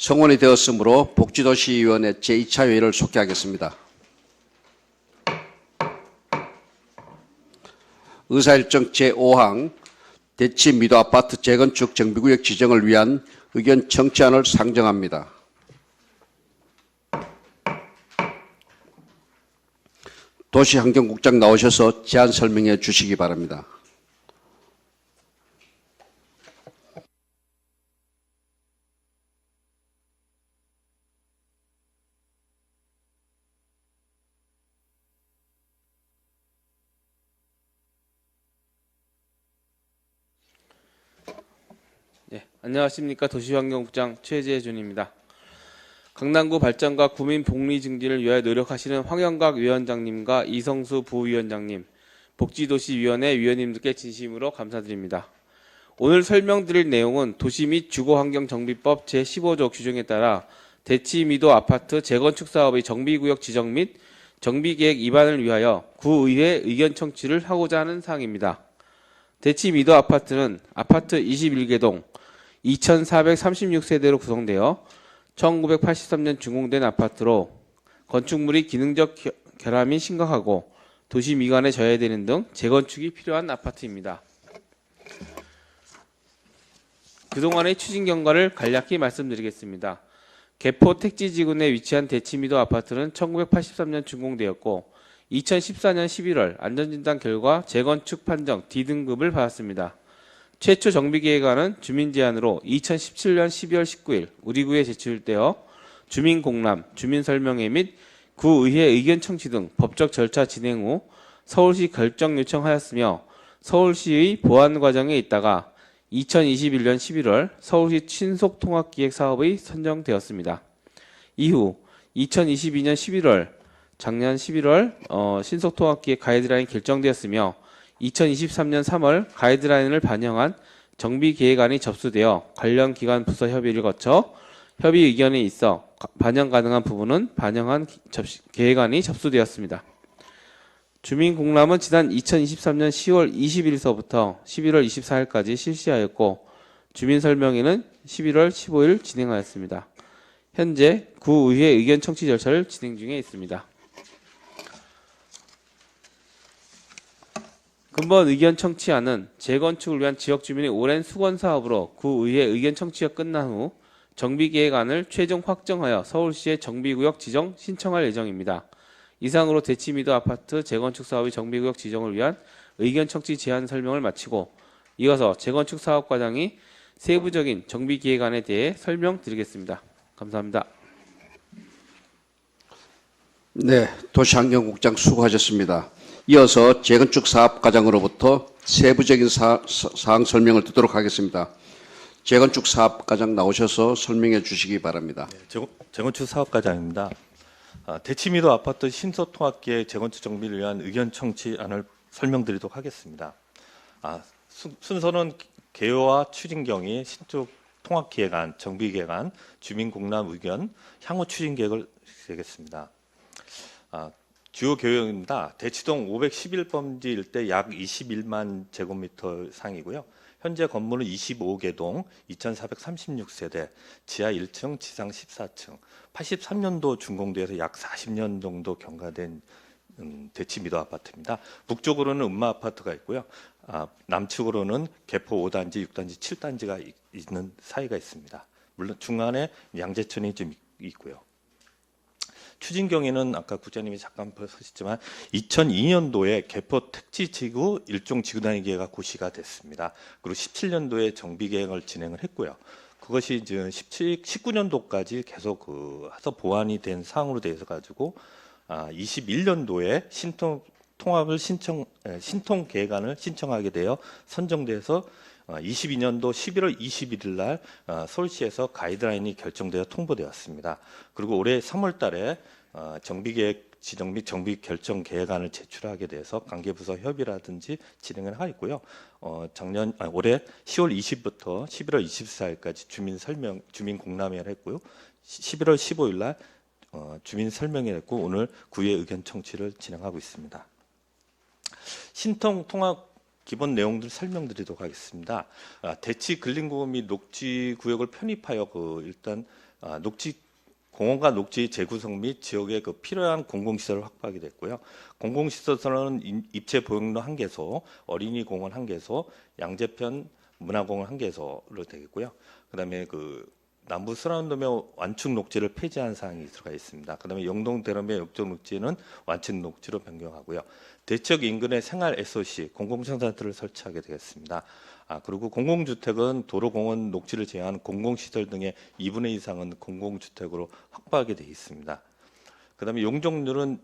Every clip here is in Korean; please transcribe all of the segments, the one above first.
성원이 되었으므로 복지도시위원회 제2차 회의를 속개하겠습니다. 의사일정 제5항 대치 미도 아파트 재건축 정비구역 지정을 위한 의견 청취안을 상정합니다. 도시환경국장 나오셔서 제안 설명해 주시기 바랍니다. 네, 안녕하십니까. 도시환경국장 최재준입니다. 강남구 발전과 구민 복리 증진을 위하여 노력하시는 황영각 위원장님과 이성수 부위원장님, 복지도시위원회 위원님들께 진심으로 감사드립니다. 오늘 설명드릴 내용은 도시 및 주거환경정비법 제15조 규정에 따라 대치미도 아파트 재건축 사업의 정비구역 지정 및 정비계획 입안을 위하여 구의회 의견 청취를 하고자 하는 사항입니다. 대치미도 아파트는 아파트 21개 동 2,436세대로 구성되어 1983년 준공된 아파트로 건축물이 기능적 결함이 심각하고 도시 미관에 저해되는 등 재건축이 필요한 아파트입니다. 그동안의 추진 경과를 간략히 말씀드리겠습니다. 개포 택지지구에 위치한 대치미도 아파트는 1983년 준공되었고 2014년 11월 안전진단 결과 재건축 판정 D등급을 받았습니다. 최초 정비계획안은 주민제안으로 2017년 12월 19일 우리구에 제출되어 주민공람, 주민설명회 및 구의회 의견 청취 등 법적 절차 진행 후 서울시 결정 요청하였으며 서울시의 보완 과정에 있다가 2021년 11월 서울시 신속통합기획 사업의 선정되었습니다. 이후 2022년 11월, 작년 11월 신속통합기획 가이드라인 결정되었으며 2023년 3월 가이드라인을 반영한 정비계획안이 접수되어 관련 기관 부서 협의를 거쳐 협의 의견이 있어 반영 가능한 부분은 반영한 계획안이 접수되었습니다. 주민공람은 지난 2023년 10월 20일서부터 11월 24일까지 실시하였고 주민설명회는 11월 15일 진행하였습니다. 현재 구의회 의견 청취 절차를 진행 중에 있습니다. 근본 의견 청취안은 재건축을 위한 지역주민의 오랜 수건 사업으로 구의회 의견 청취가 끝난 후 정비계획안을 최종 확정하여 서울시에 정비구역 지정 신청할 예정입니다. 이상으로 대치미도 아파트 재건축 사업의 정비구역 지정을 위한 의견 청취 제안 설명을 마치고 이어서 재건축 사업 과정이 세부적인 정비계획안에 대해 설명드리겠습니다. 감사합니다. 네, 도시환경국장 수고하셨습니다. 이어서 재건축 사업 과장으로부터 세부적인 사항 설명을 듣도록 하겠습니다. 재건축 사업 과장 나오셔서 설명해 주시기 바랍니다. 네, 재건축 사업 과장입니다. 대치미도 아파트 신속통합기획 재건축 정비를 위한 의견 청취안을 설명드리도록 하겠습니다. 순서는 개요와 추진 경위, 신축 통합기획안, 정비계획안, 주민공람 의견, 향후 추진 계획을 드리겠습니다. 주요 교역입니다. 대치동 511번지 일대 약 21만 제곱미터 상이고요. 현재 건물은 25개 동 2,436세대, 지하 1층, 지상 14층, 83년도 준공되어서 약 40년 정도 경과된 대치미도 아파트입니다. 북쪽으로는 음마 아파트가 있고요. 남측으로는 개포 5단지, 6단지, 7단지가 있는 사이가 있습니다. 물론 중간에 양재천이 좀 있고요. 추진 경위는 아까 국장님이 잠깐 보셨지만 2002년도에 개포 택지지구 일종 지구단위 계획가 고시가 됐습니다. 그리고 17년도에 정비계획을 진행을 했고요. 그것이 이제 19년도까지 계속 해서 보완이 된 사항으로 되어서 가지고 21년도에 신통 계획안을 신청하게 되어 선정돼서 22년도 11월 21일 날 서울시에서 가이드라인이 결정되어 통보되었습니다. 그리고 올해 3월 달에 정비계획 지정 및 정비 결정 계획안을 제출하게 돼서 관계부서 협의라든지 진행을 하였고요. 올해 10월 20일부터 11월 24일까지 주민 공람회를 했고요. 11월 15일 날 주민 설명회를 했고 오늘 구의 의견 청취를 진행하고 있습니다. 신통 통합 기본 내용들 설명드리도록 하겠습니다. 대치 근린공원 및 녹지 구역을 편입하여 일단 녹지 공원과 녹지 재구성 및 지역에 필요한 공공시설을 확보하게 됐고요. 공공시설은 입체 보행로 1개소, 어린이 공원 1개소, 양재편 문화공원 1개소로 되겠고요. 그다음에 남부 순환도면 완축 녹지를 폐지한 사항이 들어가 있습니다. 그다음에 영동 대로변 역적 녹지는 완축 녹지로 변경하고요. 대지역 인근에 생활 SOC 공공청사들을 설치하게 되겠습니다. 그리고 공공주택은 도로공원 녹지를 제외한 공공시설 등의 2분의 2 이상은 공공주택으로 확보하게 되어 있습니다. 그다음에 용적률은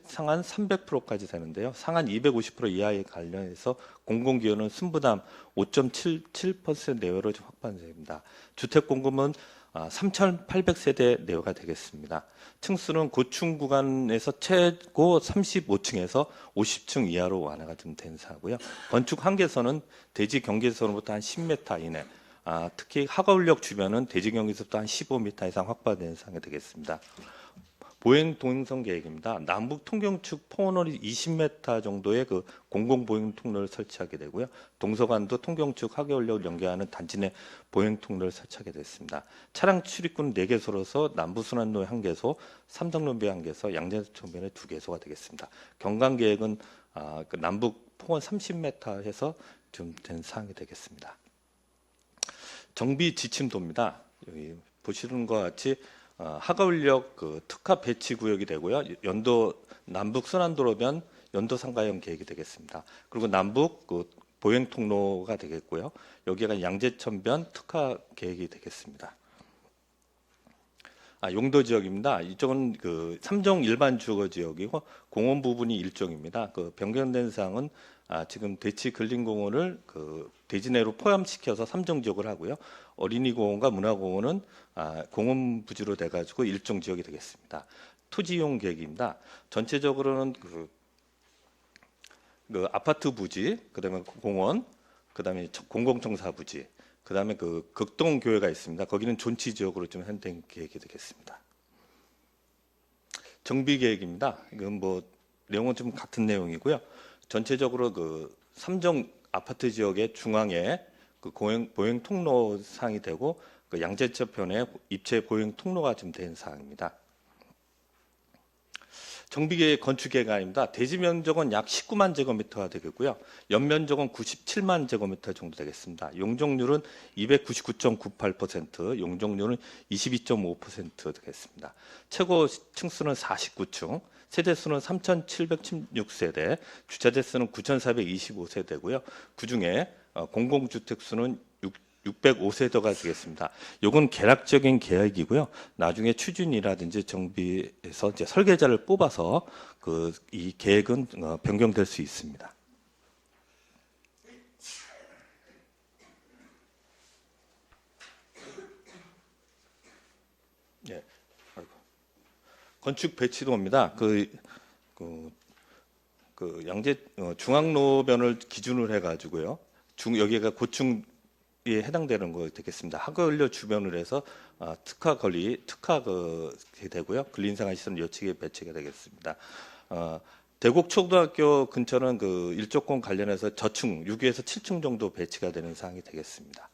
상한 300%까지 되는데요. 상한 250% 이하에 관련해서 공공기여는 순부담 5.77% 내외로 확보됩니다. 주택 공급은 3,800세대 내외가 되겠습니다. 층수는 고층 구간에서 최고 35층에서 50층 이하로 완화가 좀 된 사고요. 건축 한계선은 대지 경계선으로부터 한 10m 이내, 특히 하거울역 주변은 대지 경계선부터 한 15m 이상 확보된 사항이 되겠습니다. 보행 동행선 계획입니다. 남북 통경축 포원거리 20m 정도의 공공 보행 통로를 설치하게 되고요. 동서간도 통경축 하계울역을 연계하는 단지 내 보행 통로를 설치하게 됐습니다. 차량 출입구는 4개소로서 남부 순환로에 1개소, 삼성로비에 1개소, 양재천변에 2개소가 되겠습니다. 경관 계획은 남북 포원 30m 해서 좀 된 사항이 되겠습니다. 정비 지침도입니다. 여기 보시는 것 같이 하거울역 특화 배치 구역이 되고요. 연도 남북 순환도로변 연도 상가형 계획이 되겠습니다. 그리고 남북 보행 통로가 되겠고요. 여기가 양재천변 특화 계획이 되겠습니다. 용도 지역입니다. 이쪽은 3종 일반 주거 지역이고 공원 부분이 1종입니다. 변경된 사항은 지금 대치 근린공원을 대지 내로 포함시켜서 3종 지역을 하고요. 어린이 공원과 문화공원은 공원 부지로 돼가지고 1종 지역이 되겠습니다. 토지 이용 계획입니다. 전체적으로는 아파트 부지, 그다음에 공원, 그다음에 공공청사 부지, 그다음에 극동 교회가 있습니다. 거기는 존치 지역으로 좀 현행 계획이 되겠습니다. 정비 계획입니다. 이건 내용은 좀 같은 내용이고요. 전체적으로 3종 아파트 지역의 중앙에 보행 통로 사항이 되고 양재천편에 입체 보행 통로가 좀 된 사항입니다. 정비계획 건축계획안입니다. 대지 면적은 약 19만 제곱미터가 되겠고요. 연면적은 97만 제곱미터 정도 되겠습니다. 용적률은 299.98%, 용적률은 22.5% 되겠습니다. 최고 층수는 49층, 세대수는 3,716세대, 주차대 수는 9,425세대고요. 그중에 공공주택 수는 605세대가 되겠습니다. 이건 개락적인 계획이고요. 나중에 추진이라든지 정비에서 이제 설계자를 뽑아서 이 계획은 변경될 수 있습니다. 예. 건축 배치도입니다. 양재 중앙로변을 기준으로 해가지고요. 여기가 고층 에 해당되는 거 되겠습니다. 하거울역 주변으로 해서 특화 되고요. 근린생활시설 여측에 배치가 되겠습니다. 대곡초등학교 근처는 일조권 관련해서 저층 6에서 7층 정도 배치가 되는 사항이 되겠습니다.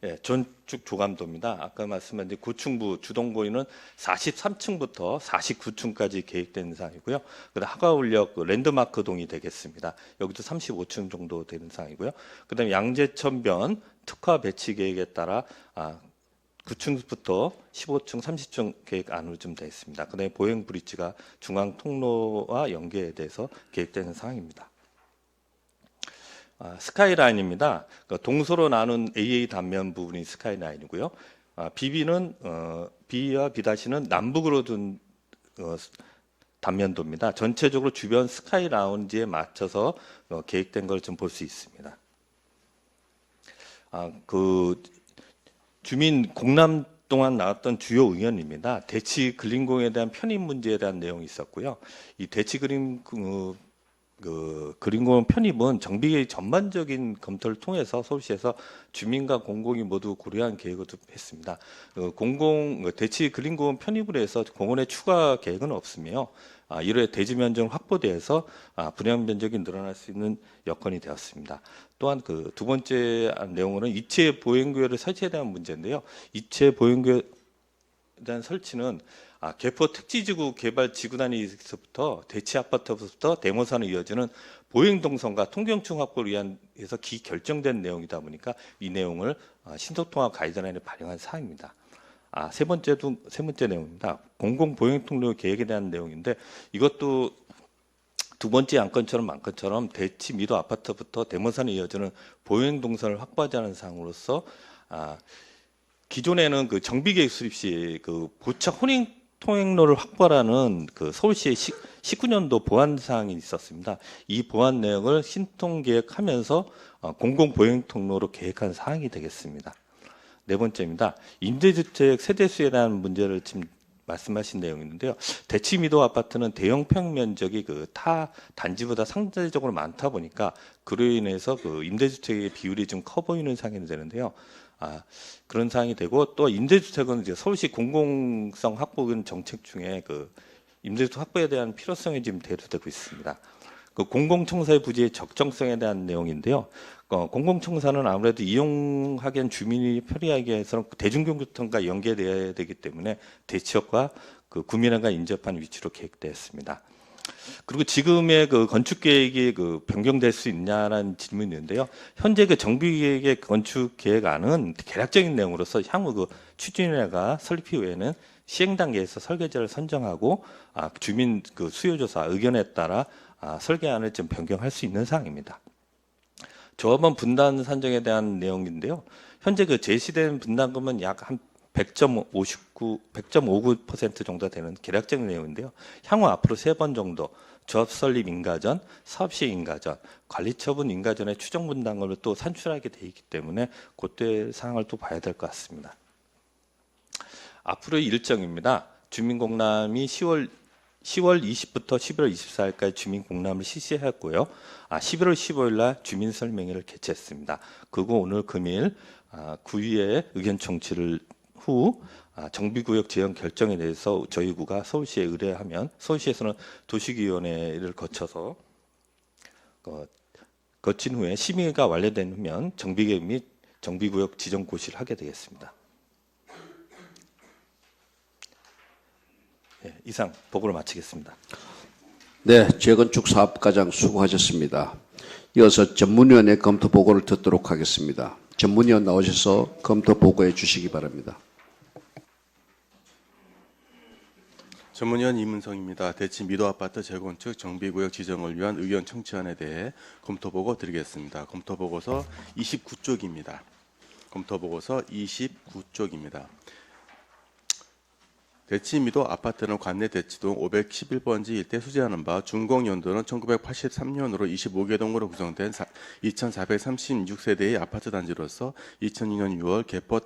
예, 전축 조감도입니다. 아까 말씀드린 고층부 주동거리는 43층부터 49층까지 계획된 사항이고요. 그다음 하가울역 랜드마크 동이 되겠습니다. 여기도 35층 정도 되는 사항이고요. 그다음 양재천변 특화 배치 계획에 따라 9층부터 15층, 30층 계획 안으로 좀 되어 있습니다. 그다음에 보행 브릿지가 중앙 통로와 연계돼서 계획되는 사항입니다. 스카이라인입니다. 동서로 나눈 AA 단면 부분이 스카이라인이고요. BB는 B와 B-는 남북으로 둔 단면도입니다. 전체적으로 주변 스카이 라운지에 맞춰서 계획된 걸 좀 볼 수 있습니다. 주민 공람 동안 나왔던 주요 의견입니다. 대치 근린공원에 대한 편입 문제에 대한 내용이 있었고요. 이 대치 근린공원의 그린공원 편입은 정비계획 전반적인 검토를 통해서 서울시에서 주민과 공공이 모두 고려한 계획을 했습니다. 대치 그린공원 편입을 해서 공원의 추가 계획은 없으며 이로해 대지 면적 확보돼서 분양 면적이 늘어날 수 있는 여건이 되었습니다. 또한 그 두 번째 내용으로는 이체 보행구역을 설치에 대한 문제인데요. 이체 보행구역에 대한 설치는 개포 특지지구 개발 지구 단위에서부터 대치 아파트부터 대모산으로 이어지는 보행동선과 통경층 확보를 위한 해서 기결정된 내용이다 보니까 이 내용을 신속통합 가이드라인에 반영한 사항입니다. 세 번째 내용입니다. 공공보행통로 계획에 대한 내용인데 이것도 두 번째 안건처럼 대치 미도 아파트부터 대모산에 이어지는 보행동선을 확보하자는 사항으로서 기존에는 그 정비계획 수립 시 그 보착 통행로를 확보하라는 그 서울시의 19년도 보완 사항이 있었습니다. 이 보완 내용을 신통 계획하면서 공공보행통로로 계획한 사항이 되겠습니다. 네 번째입니다. 임대주택 세대수에 대한 문제를 지금 말씀하신 내용인데요. 대치미도 아파트는 대형 평 면적이 그 타 단지보다 상대적으로 많다 보니까 그로 인해서 그 임대주택의 비율이 좀 커 보이는 상황이 되는데요. 그런 사항이 되고 또 임대주택은 이제 서울시 공공성 확보 정책 중에 그 임대주택 확보에 대한 필요성이 지금 대두되고 있습니다. 그 공공청사의 부지의 적정성에 대한 내용인데요. 공공청사는 아무래도 이용하기엔 주민이 편리하게 위해서는 대중교통과 연계되어야 되기 때문에 대치역과 그 구민회가 인접한 위치로 계획되었습니다. 그리고 지금의 그 건축 계획이 그 변경될 수 있냐라는 질문이 있는데요. 현재 그 정비 계획의 건축 계획안은 개략적인 내용으로서 향후 그 추진회가 설립 이후에는 시행 단계에서 설계자를 선정하고 주민 그 수요 조사 의견에 따라 설계안을 좀 변경할 수 있는 사항입니다. 조합원 분담 산정에 대한 내용인데요. 현재 그 제시된 분담금은 약 한 100.59% 정도 되는 개략적인 내용인데요. 향후 앞으로 3번 정도 조합 설립 인가전, 사업 시행 인가전, 관리 처분 인가전의 추정 분담금을 또 산출하게 돼 있기 때문에 그때 사항을 또 봐야 될 것 같습니다. 앞으로의 일정입니다. 주민공람이 10월 20부터 11월 24일까지 주민공람을 실시했고요. 11월 15일 날 주민설명회를 개최했습니다. 그리고 오늘 금일 9위에 의견 청취를 후 정비구역 제한 결정에 대해서 저희 구가 서울시에 의뢰하면 서울시에서는 도시위원회를 거쳐서 거친 후에 심의가 완료되면 정비계획 및 정비구역 지정 고시를 하게 되겠습니다. 이상 보고를 마치겠습니다. 네, 재건축 사업과장 수고하셨습니다. 이어서 전문위원회 검토 보고를 듣도록 하겠습니다. 전문위원 나오셔서 검토 보고해 주시기 바랍니다. 전문위원 이문성입니다. 대치 미도 아파트 재건축 정비구역 지정을 위한 의견 청취안에 대해 검토보고 드리겠습니다. 검토보고서 29쪽입니다. 검토보고서 29쪽입니다. 대치미도 아파트는 관내 대치동 511번지 일대 수재하는 바 준공연도는 1983년으로 25개 동으로 구성된 2436세대의 아파트 단지로서 2002년 6월 개포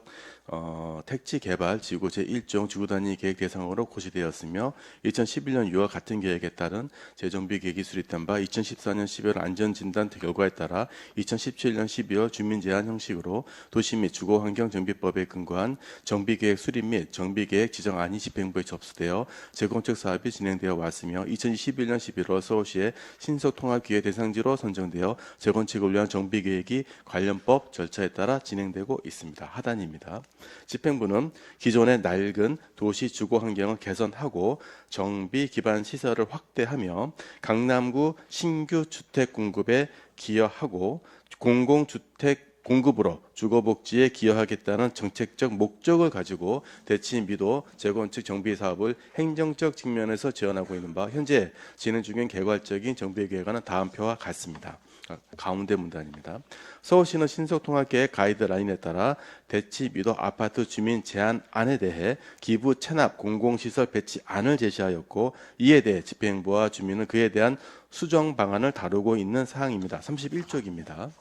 택지 개발 지구 제1종 지구단위 계획 대상으로 고시되었으며 2011년 6월 같은 계획에 따른 재정비 계획이 수립된 바 2014년 12월 안전진단 결과에 따라 2017년 12월 주민제한 형식으로 도시 및 주거환경정비법에 근거한 정비계획 수립 및 정비계획 지정안이 집행부에 접수되어 재건축 사업이 진행되어 왔으며 2021년 11월 서울시의 신속통합기획 대상지로 선정되어 재건축을 위한 정비계획이 관련법 절차에 따라 진행되고 있습니다. 하단입니다. 집행부는 기존의 낡은 도시 주거 환경을 개선하고 정비 기반 시설을 확대하며 강남구 신규 주택 공급에 기여하고 공공주택 공급으로 주거복지에 기여하겠다는 정책적 목적을 가지고 대치미도 재건축 정비 사업을 행정적 측면에서 지원하고 있는 바 현재 진행 중인 개괄적인 정비 계획안은 다음 표와 같습니다. 가운데 문단입니다. 서울시는 신속통합계획 가이드라인에 따라 대치미도 아파트 주민 제한안에 대해 기부 체납 공공시설 배치안을 제시하였고 이에 대해 집행부와 주민은 그에 대한 수정 방안을 다루고 있는 사항입니다. 31쪽입니다.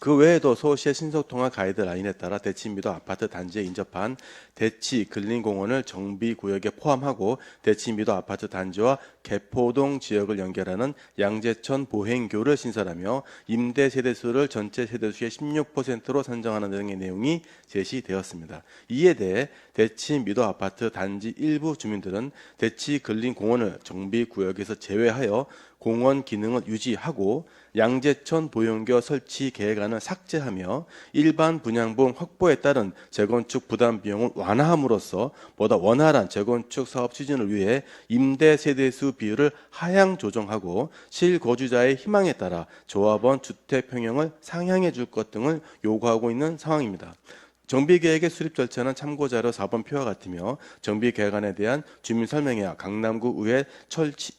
그 외에도 서울시의 신속통합 가이드라인에 따라 대치미도 아파트 단지에 인접한 대치 근린공원을 정비구역에 포함하고 대치미도 아파트 단지와 개포동 지역을 연결하는 양재천 보행교를 신설하며 임대 세대수를 전체 세대수의 16%로 산정하는 등의 내용이 제시되었습니다. 이에 대해 대치미도 아파트 단지 일부 주민들은 대치 근린공원을 정비구역에서 제외하여 공원 기능을 유지하고 양재천 보행교 설치 계획안을 삭제하며 일반 분양분 확보에 따른 재건축 부담 비용을 완화함으로써 보다 원활한 재건축 사업 추진을 위해 임대 세대수 비율을 하향 조정하고 실거주자의 희망에 따라 조합원 주택 평형을 상향해 줄 것 등을 요구하고 있는 상황입니다. 정비계획의 수립 절차는 참고자료 4번 표와 같으며 정비계획안에 대한 주민 설명회와 강남구 의회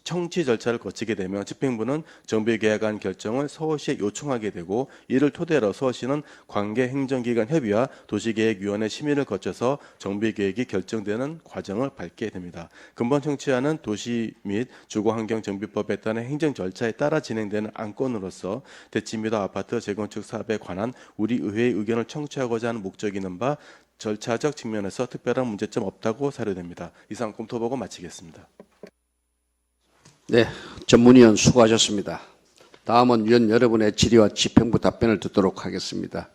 청취 절차를 거치게 되며 집행부는 정비계획안 결정을 서울시에 요청하게 되고 이를 토대로 서울시는 관계 행정기관 협의와 도시계획위원회 심의를 거쳐서 정비계획이 결정되는 과정을 밟게 됩니다. 근본 청취하는 도시 및 주거환경정비법에 따른 행정 절차에 따라 진행되는 안건으로서 대치미도 아파트 재건축 사업에 관한 우리 의회의 의견을 청취하고자 하는 목적이 있는 바 절차적 측면에서 특별한 문제점 없다고 사료됩니다. 이상 검토보고 마치겠습니다. 네, 전문위원 수고하셨습니다. 다음은 위원 여러분의 질의와 집행부 답변을 듣도록 하겠습니다.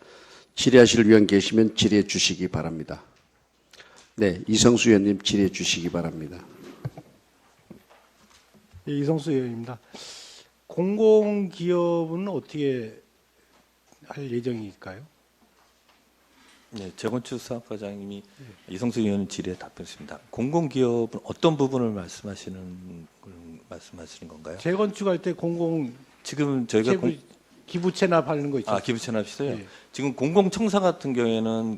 질의하실 위원 계시면 질의해 주시기 바랍니다. 네, 이성수 위원님 질의해 주시기 바랍니다. 예, 이성수 의원입니다. 공공기업은 어떻게 할 예정일까요? 네, 재건축 사업과장님이 이성수 의원 질의에 답변했습니다. 공공기업은 어떤 부분을 말씀하시는 건가요? 재건축할 때 공공 지금 저희가 기부 체납하는 거 있죠. 기부 체납시서요. 예. 지금 공공청사 같은 경우에는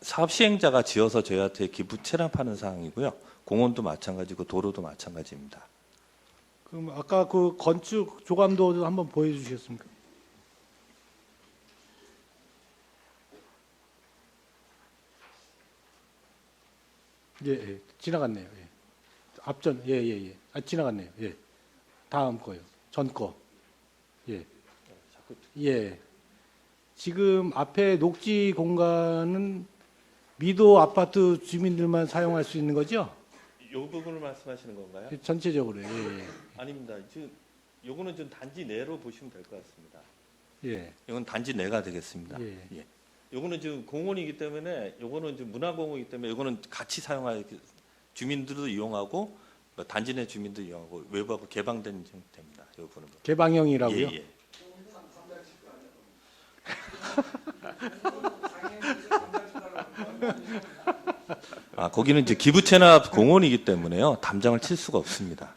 사업 시행자가 지어서 저희한테 기부 체납하는 상황이고요. 공원도 마찬가지고 도로도 마찬가지입니다. 그럼 아까 그 건축 조감도 한번 보여주시겠습니까? 예, 예, 지나갔네요. 예. 앞전, 예. 지나갔네요. 예. 다음 거요. 전 거. 예. 예. 지금 앞에 녹지 공간은 미도 아파트 주민들만 사용할 수 있는 거죠? 이 부분을 말씀하시는 건가요? 전체적으로. 예. 아닙니다. 지금 요거는 좀 단지 내로 보시면 될 것 같습니다. 예. 이건 단지 내가 되겠습니다. 예. 예. 요거는 지금 공원이기 때문에 요거는 지금 문화공원이기 때문에 요거는 같이 사용할 주민들도 이용하고 단지 내 주민도 이용하고 외부하고 개방된 형태입니다. 요 부분은. 개방형이라고요? 예. 거기는 이제 기부 체납 공원이기 때문에요. 담장을 칠 수가 없습니다.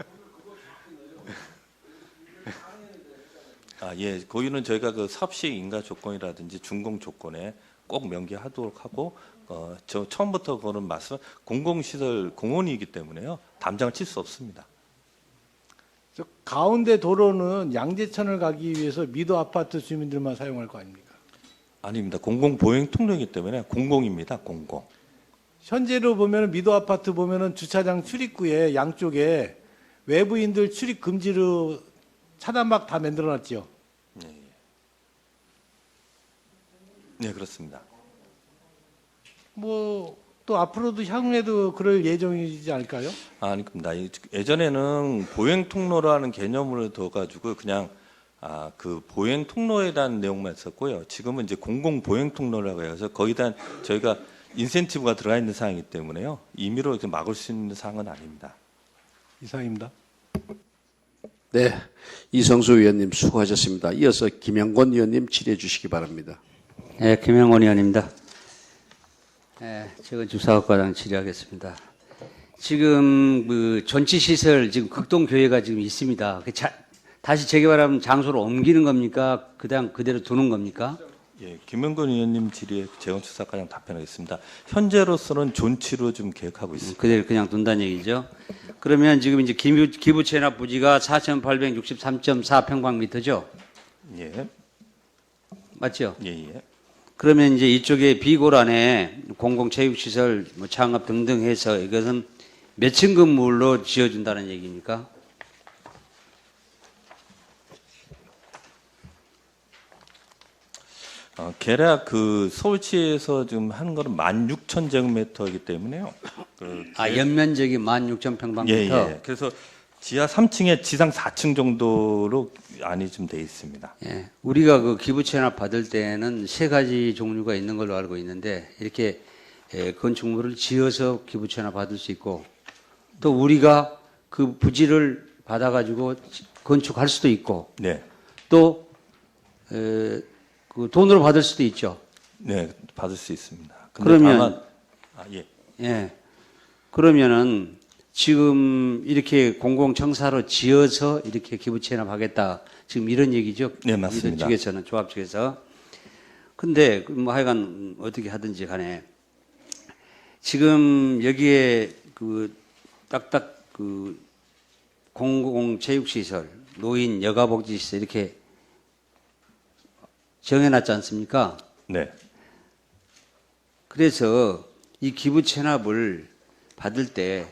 예, 거기는 저희가 그 사업시행 인가 조건이라든지 준공 조건에 꼭 명기하도록 하고, 저 처음부터 그런 말씀, 공공시설 공원이기 때문에요, 담장을 칠 수 없습니다. 저 가운데 도로는 양재천을 가기 위해서 미도 아파트 주민들만 사용할 거 아닙니까? 아닙니다. 공공 보행 통로이기 때문에 공공입니다. 공공. 현재로 보면 미도 아파트 보면은 주차장 출입구에 양쪽에 외부인들 출입 금지로 차단막 다 만들어놨죠. 네, 그렇습니다. 뭐 또 앞으로도 향후에도 그럴 예정이지 않을까요? 아닙니다. 예전에는 보행 통로라는 개념을 둬가지고 그냥 그 보행 통로에 대한 내용만 있었고요. 지금은 이제 공공 보행 통로라고 해서 거기다 저희가 인센티브가 들어가 있는 사항이기 때문에요. 임의로 막을 수 있는 사항은 아닙니다. 이상입니다. 네, 이성수 위원님 수고하셨습니다. 이어서 김영권 위원님 질의해 주시기 바랍니다. 네, 김영원 의원입니다. 네, 재건축 사업과장 질의하겠습니다. 지금 그 전치시설 지금 극동교회가 지금 있습니다. 다시 재개발하면 장소를 옮기는 겁니까? 그냥 그대로 두는 겁니까? 예, 김영건 의원님 질의에 재건축 사업과장 답변하겠습니다. 현재로서는 존치로 좀 계획하고 있습니다. 그대로 그냥 둔다는 얘기죠. 그러면 지금 이제 기부 체납 부지가 4,863.4평방미터죠? 예, 맞죠? 예. 그러면 이제 이쪽에 비고란에 공공체육시설 뭐 창업 등등 해서 이것은 몇 층 건물로 지어준다는 얘기입니까? 계략 그 서울시에서 지금 하는 거는 16,000제곱미터이기 때문에요. 연면적이 16,000평방미터. 예. 그래서 지하 3층에 지상 4층 정도로 안이 좀 돼 있습니다. 예, 우리가 그 기부 체납 받을 때는 세 가지 종류가 있는 걸로 알고 있는데 이렇게 건축물을 지어서 기부 체납 받을 수 있고 또 우리가 그 부지를 받아가지고 건축할 수도 있고 네. 또 그 돈으로 받을 수도 있죠. 네, 받을 수 있습니다. 근데 그러면 예. 예, 그러면은 지금 이렇게 공공청사로 지어서 이렇게 기부 체납하겠다 지금 이런 얘기죠. 네, 맞습니다. 이들 측에서는 조합 측에서. 근데 뭐 하여간 어떻게 하든지 간에 지금 여기에 그 딱딱 그 공공체육시설, 노인 여가복지시설 이렇게 정해놨지 않습니까? 네. 그래서 이 기부 체납을 받을 때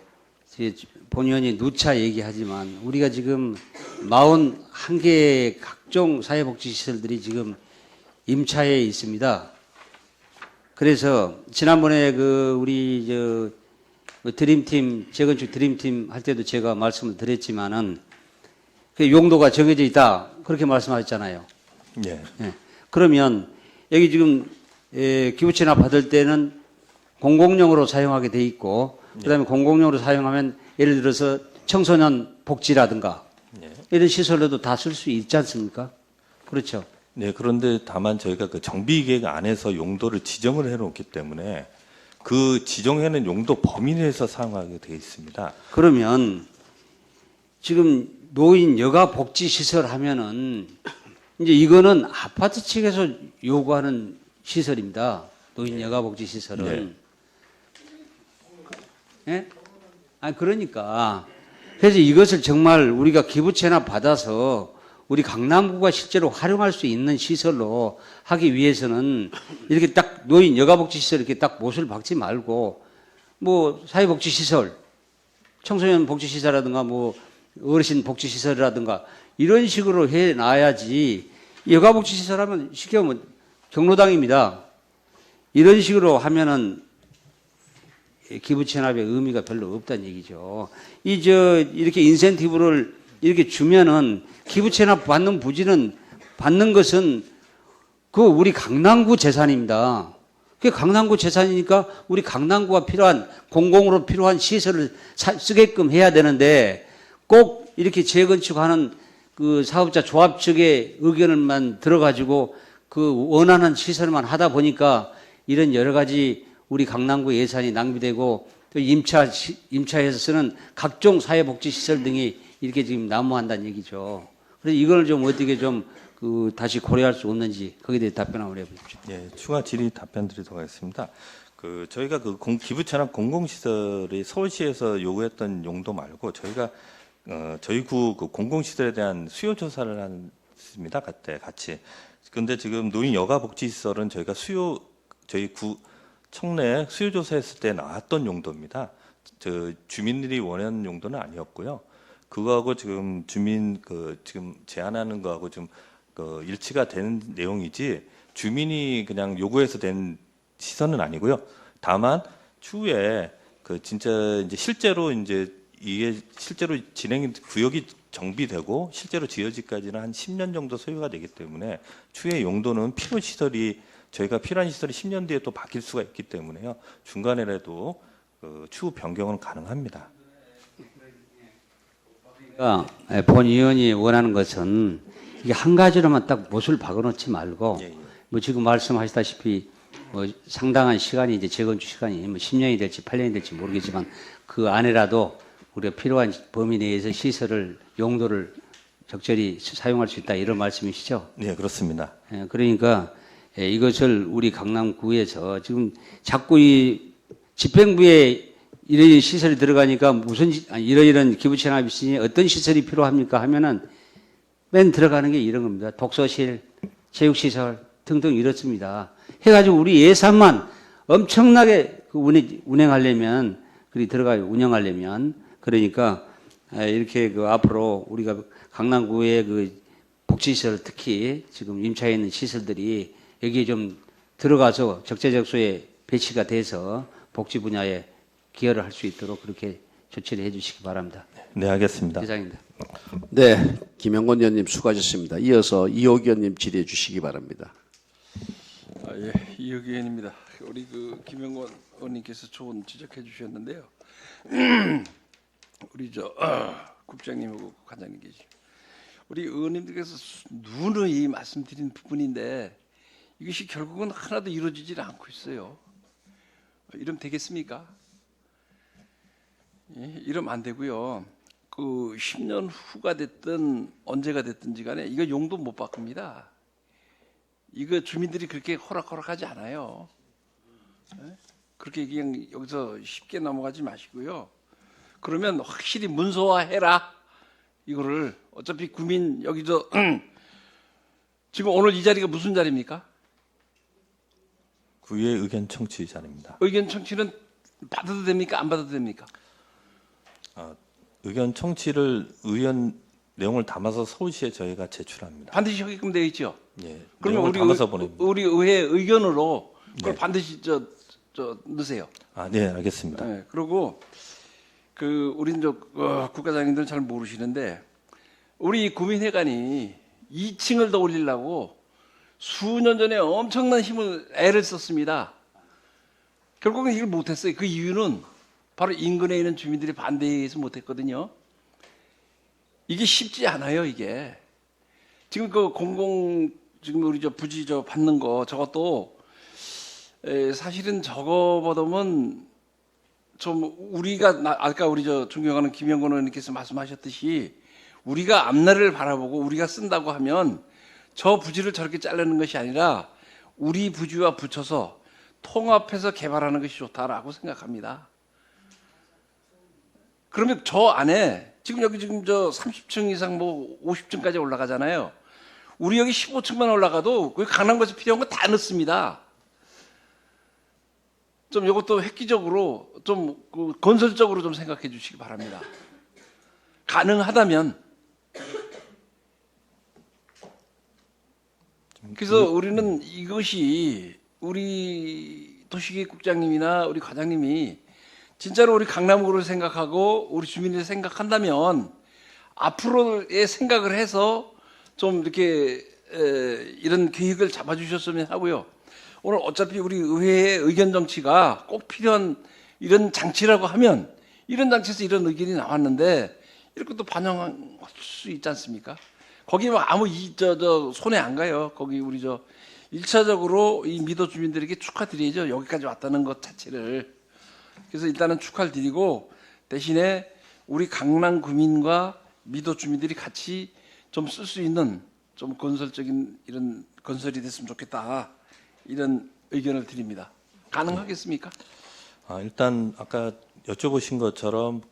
본 의원이 누차 얘기하지만 우리가 지금 41개의 각종 사회복지시설들이 지금 임차에 있습니다. 그래서 지난번에 그 우리 드림팀 재건축 드림팀 할 때도 제가 말씀을 드렸지만은 그 용도가 정해져 있다 그렇게 말씀하셨잖아요. 예. 예. 그러면 여기 지금 기부채납 받을 때는 공공용으로 사용하게 돼 있고 그다음에 공공용으로 사용하면 예를 들어서 청소년 복지라든가 이런 시설로도 다 쓸 수 있지 않습니까? 그렇죠. 네, 그런데 다만 저희가 그 정비계획 안에서 용도를 지정을 해놓기 때문에 그 지정해놓은 용도 범위 내에서 사용하게 되어 있습니다. 그러면 지금 노인 여가 복지 시설 하면은 이제 이거는 아파트 측에서 요구하는 시설입니다. 노인 여가 복지 시설은. 예? 아니 그러니까 그래서 이것을 정말 우리가 기부 체납 받아서 우리 강남구가 실제로 활용할 수 있는 시설로 하기 위해서는 이렇게 딱 노인 여가복지 시설 이렇게 딱 못을 박지 말고 뭐 사회복지 시설, 청소년 복지 시설이라든가 뭐 어르신 복지 시설이라든가 이런 식으로 해 놔야지 여가복지 시설 하면 쉽게 하면 경로당입니다. 이런 식으로 하면은 기부 체납의 의미가 별로 없다는 얘기죠. 이렇게 인센티브를 이렇게 주면은 기부 체납 받는 부지는 받는 것은 그 우리 강남구 재산입니다. 그게 강남구 재산이니까 우리 강남구가 필요한 공공으로 필요한 시설을 쓰게끔 해야 되는데 꼭 이렇게 재건축하는 그 사업자 조합 측의 의견을만 들어가지고 그 원하는 시설만 하다 보니까 이런 여러 가지 우리 강남구 예산이 낭비되고 또 임차에서 쓰는 각종 사회복지시설 등이 이렇게 지금 난무한다는 얘기죠. 그래서 이걸 좀 어떻게 좀 다시 고려할 수 없는지 거기에 대해 답변 한번 해보십시오. 예, 추가 질의 답변 드리도록 하겠습니다. 저희가 기부 체납 공공시설이 서울시에서 요구했던 용도 말고 저희가 저희 구 공공시설에 대한 수요 조사를 했습니다. 그때 같이. 근데 지금 노인 여가복지시설은 저희가 저희 구 청내 수요 조사했을 때 나왔던 용도입니다. 주민들이 원하는 용도는 아니었고요. 그거하고 지금 지금 제안하는 거하고 좀 일치가 되는 내용이지 주민이 그냥 요구해서 된 시설은 아니고요. 다만 추후에 진짜 이제 실제로 이제 이게 실제로 구역이 정비되고 실제로 지어지기까지는 한 10년 정도 소요가 되기 때문에 추후에 용도는 저희가 필요한 시설이 10년 뒤에 또 바뀔 수가 있기 때문에요. 중간에라도 추후 변경은 가능합니다. 본 의원이 원하는 것은 이게 한 가지로만 딱 못을 박아놓지 말고 뭐 지금 말씀하시다시피 뭐 상당한 시간이 이제 재건축 시간이 뭐 10년이 될지 8년이 될지 모르겠지만 그 안에라도 우리가 필요한 범위 내에서 시설을 용도를 적절히 사용할 수 있다 이런 말씀이시죠? 네, 그렇습니다. 그러니까 이것을 우리 강남구에서 지금 자꾸 이 집행부에 이런 시설이 들어가니까 이런 기부 체납이 있으니 어떤 시설이 필요합니까 하면은 맨 들어가는 게 이런 겁니다. 독서실, 체육시설 등등 이렇습니다. 해가지고 우리 예산만 엄청나게 운영하려면 운영하려면 그러니까 이렇게 앞으로 우리가 강남구의 복지시설 특히 지금 임차해 있는 시설들이 여기에 좀 들어가서 적재적소에 배치가 돼서 복지 분야에 기여를 할 수 있도록 그렇게 조치를 해 주시기 바랍니다. 네, 알겠습니다. 이상입니다. 네, 김영건 의원님 수고하셨습니다. 이어서 이호기 의원님 질의해 주시기 바랍니다. 예, 이혁기 의원입니다. 우리 그 김영권 의원님께서 좋은 지적해 주셨는데요. 우리 국장님하고 관장님 계시죠. 우리 의원님들께서 누누이 말씀드린 부분인데 이것이 결국은 하나도 이루어지질 않고 있어요. 이러면 되겠습니까? 예, 이러면 안 되고요. 그 10년 후가 됐든 언제가 됐든지 간에 이거 용도 못 바꿉니다. 이거 주민들이 그렇게 호락호락하지 않아요. 예? 그렇게 그냥 여기서 쉽게 넘어가지 마시고요. 그러면 확실히 문서화해라. 이거를 어차피 구민 여기서 지금 오늘 이 자리가 무슨 자리입니까? 구의 의견 청취 자리입니다. 의견 청취는 받아도 됩니까? 안 받아도 됩니까? 의견 청취를 의원 내용을 담아서 서울시에 저희가 제출합니다. 반드시 하게끔 되어 있죠. 예, 그러면 내용을 우리 담아서 보냅니다. 우리 의회 의견으로 그걸 네. 반드시 넣으세요. 아, 네, 알겠습니다. 네, 그리고 그 우린 국가장님들은 잘 모르시는데 우리 구민회관이 2층을 더 올리려고 수년 전에 엄청난 애를 썼습니다. 결국은 이걸 못했어요. 그 이유는 바로 인근에 있는 주민들이 반대해서 못했거든요. 이게 쉽지 않아요, 이게. 지금 그 지금 우리 부지 받는 거 저것도 사실은 저거보다는 좀 우리가 아까 우리 존경하는 김영건 의원님께서 말씀하셨듯이 우리가 앞날을 바라보고 우리가 쓴다고 하면 저 부지를 저렇게 자르는 것이 아니라 우리 부지와 붙여서 통합해서 개발하는 것이 좋다라고 생각합니다. 그러면 저 안에 지금 여기 30층 이상 50층까지 올라가잖아요. 우리 여기 15층만 올라가도 그 강남구에서 필요한 거 다 넣습니다. 좀 이것도 획기적으로 좀 건설적으로 좀 생각해 주시기 바랍니다. 가능하다면. 그래서 우리는 이것이 우리 도시계획국장님이나 우리 과장님이 진짜로 우리 강남구를 생각하고 우리 주민을 생각한다면 앞으로의 생각을 해서 좀 이렇게 이런 계획을 잡아주셨으면 하고요. 오늘 어차피 우리 의회의 의견 정치가 꼭 필요한 이런 장치라고 하면 이런 장치에서 이런 의견이 나왔는데 이렇게 또 반영할 수 있지 않습니까? 거기 뭐 아무 손해 안 가요. 거기 우리 1차적으로 이 미도 주민들에게 축하드리죠. 여기까지 왔다는 것 자체를. 그래서 일단은 축하를 드리고 대신에 우리 강남 구민과 미도 주민들이 같이 좀 쓸 수 있는 좀 건설적인 이런 건설이 됐으면 좋겠다. 이런 의견을 드립니다. 가능하겠습니까? 일단 아까 여쭤보신 것처럼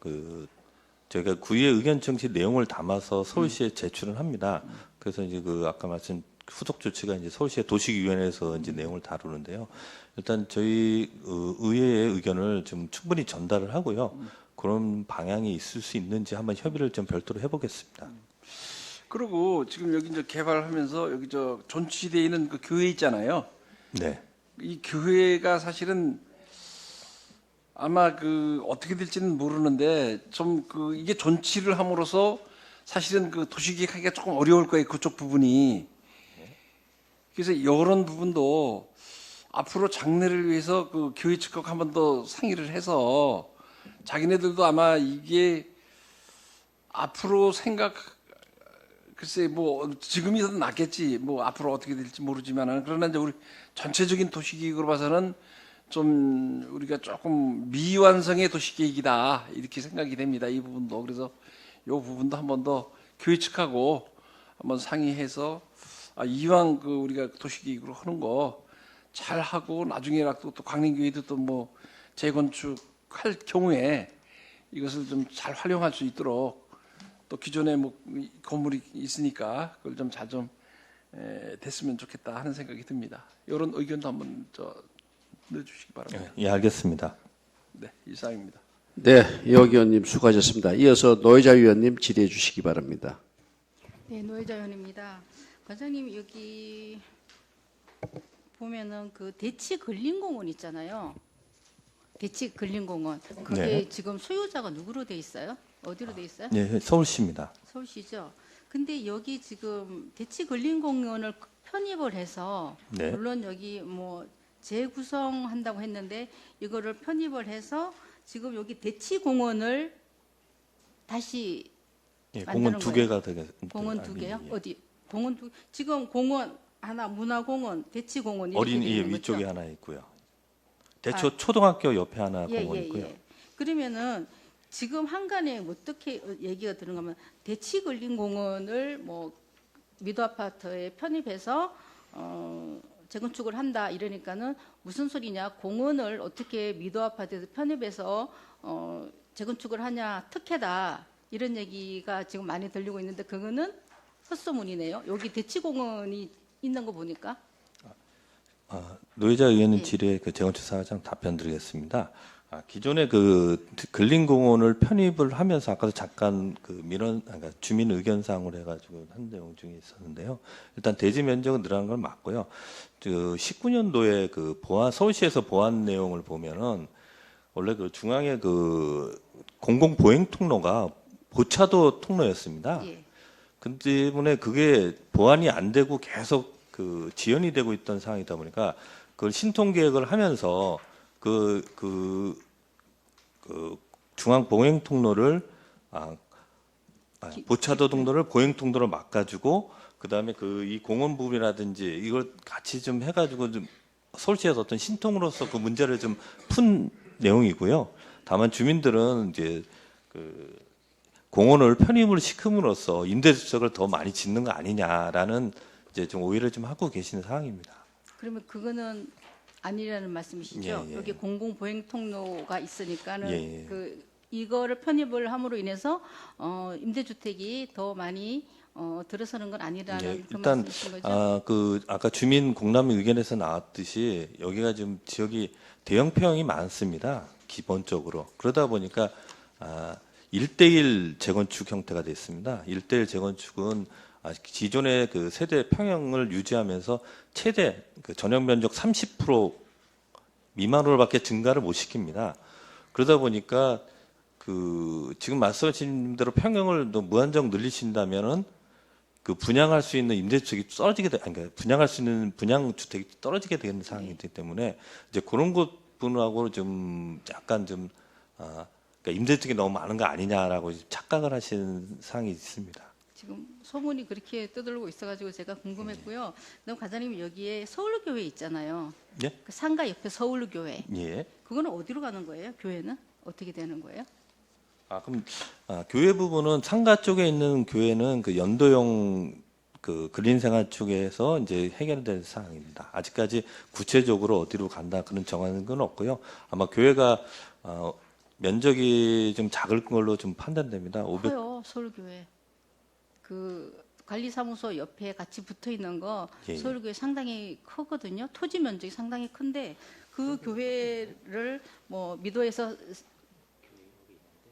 저희가 구의 의견 청취 내용을 담아서 서울시에 제출을 합니다. 그래서 이제 아까 말씀 후속 조치가 이제 서울시의 도시위원회에서 이제 내용을 다루는데요. 일단 저희 의회의 의견을 좀 충분히 전달을 하고요. 그런 방향이 있을 수 있는지 한번 협의를 좀 별도로 해보겠습니다. 그리고 지금 여기 개발하면서 여기 존치되어 있는 그 교회 있잖아요. 네. 이 교회가 사실은 아마 어떻게 될지는 모르는데 좀 이게 존치를 함으로써 사실은 도시계획하기가 조금 어려울 거예요. 그쪽 부분이. 그래서 이런 부분도 앞으로 장래를 위해서 교회 측하고 한 번 더 상의를 해서 자기네들도 아마 이게 앞으로 글쎄 지금이 더 낫겠지 앞으로 어떻게 될지 모르지만은 그러나 이제 우리 전체적인 도시계획으로 봐서는 좀 우리가 조금 미완성의 도시계획이다 이렇게 생각이 됩니다. 이 부분도. 그래서 이 부분도 한 번 더 교회 측하고 한번 상의해서 이왕 우리가 도시계획으로 하는 거 잘 하고 나중에라도 또 광림교회도 또 재건축할 경우에 이것을 좀 잘 활용할 수 있도록 또 기존에 건물이 있으니까 그걸 좀 잘 됐으면 좋겠다 하는 생각이 듭니다. 이런 의견도 한번 넣어주시기 바랍니다. 예, 알겠습니다. 네, 이상입니다. 네, 이호기 의원님 수고하셨습니다. 이어서 노회자 위원님 질의해 주시기 바랍니다. 네, 노회자 의원입니다. 관장님 여기 보면은 그 대치 근린공원 있잖아요. 대치 근린공원. 그게 네. 지금 소유자가 누구로 돼 있어요? 어디로 돼 있어요? 예, 서울시입니다. 서울시죠. 근데 여기 지금 대치 근린공원을 편입을 해서 네. 물론 여기 뭐 재구성한다고 했는데 이거를 편입을 해서 지금 여기 대치공원을 다시 예, 만드는 공원 두 거예요? 개가 되겠습니다. 공원 두 개요? 어디? 공원 두 지금 공원 하나 문화공원, 대치공원 이렇게 어린이 돼 있는 거죠? 위쪽에 하나 있고요. 대초 초등학교 옆에 하나 예, 공원 예, 있고요. 예. 그러면은 지금 한간에 어떻게 얘기가 드는가 하면 대치근린공원을 뭐 미도 아파트에 편입해서 재건축을 한다 이러니까는 무슨 소리냐? 공원을 어떻게 미도 아파트에서 편입해서 재건축을 하냐? 특혜다. 이런 얘기가 지금 많이 들리고 있는데 그거는 헛소문이네요. 여기 대치공원이 있는 거 보니까. 노회자 의원님 예. 질의에 그 재건축 사장 답변 드리겠습니다. 기존에 그 근린공원을 편입을 하면서 아까도 잠깐 그 그러니까 주민 의견사항으로 해가지고 한 내용 중에 있었는데요. 일단 대지 면적은 늘어난 건 맞고요. 그 19년도에 그 서울시에서 보안 내용을 보면은 원래 그 중앙에 그 공공 보행 통로가 보차도 통로였습니다. 예. 그 때문에 그게 보완이 안 되고 계속 그 지연이 되고 있던 상황이다 보니까 그걸 신통 계획을 하면서 그 중앙 보행 통로를 보차도 통로를 보행 통로로 막아주고 그다음에 이 공원 부분이라든지 이걸 같이 좀 해가지고 좀 서울시에서 어떤 신통으로서 그 문제를 좀 푼 내용이고요. 다만 주민들은 이제 그 공원을 편입을 시킴으로써 임대주택을 더 많이 짓는 거 아니냐라는 이제 좀 오해를 좀 하고 계시는 상황입니다. 그러면 그거는 아니라는 말씀이시죠? 예, 예. 여기 공공 보행 통로가 있으니까는 예, 예. 그 이거를 편입을 함으로 인해서 임대주택이 더 많이 들어서는 건 아니라는 예, 그 일단 말씀이신 거죠? 아까 주민 공람 의견에서 나왔듯이 여기가 지금 지역이 대형 평형이 많습니다. 기본적으로 그러다 보니까 1대1 재건축 형태가 되어 있습니다. 1대1 재건축은 기존의 그 세대 평형을 유지하면서 최대 그 전용 면적 30% 미만으로밖에 증가를 못 시킵니다. 그러다 보니까 그 지금 말씀하신 대로 평형을 무한정 늘리신다면은 그 분양할 수 있는 임대주택이 떨어지게 그러니까 분양할 수 있는 분양 주택이 떨어지게 되는 상황이기 때문에 이제 그런 부분하고 좀 약간 좀 그러니까 임대주택이 너무 많은 거 아니냐라고 착각을 하시는 상황이 있습니다. 지금 소문이 그렇게 떠들고 있어가지고 제가 궁금했고요. 그럼 과장님 여기에 서울교회 있잖아요. 예? 그 상가 옆에 서울교회. 예. 그거는 어디로 가는 거예요? 교회는 어떻게 되는 거예요? 그럼 교회 부분은 상가 쪽에 있는 교회는 그 연도형 그 그린생활 쪽에서 이제 해결될 사항입니다. 아직까지 구체적으로 어디로 간다 그런 정하는 건 없고요. 아마 교회가 면적이 좀 작을 걸로 좀 판단됩니다. 커요, 서울교회. 그 관리사무소 옆에 같이 붙어 있는 거 예. 서울교회 상당히 크거든요. 토지 면적이 상당히 큰데 그 교회를 뭐 미도에서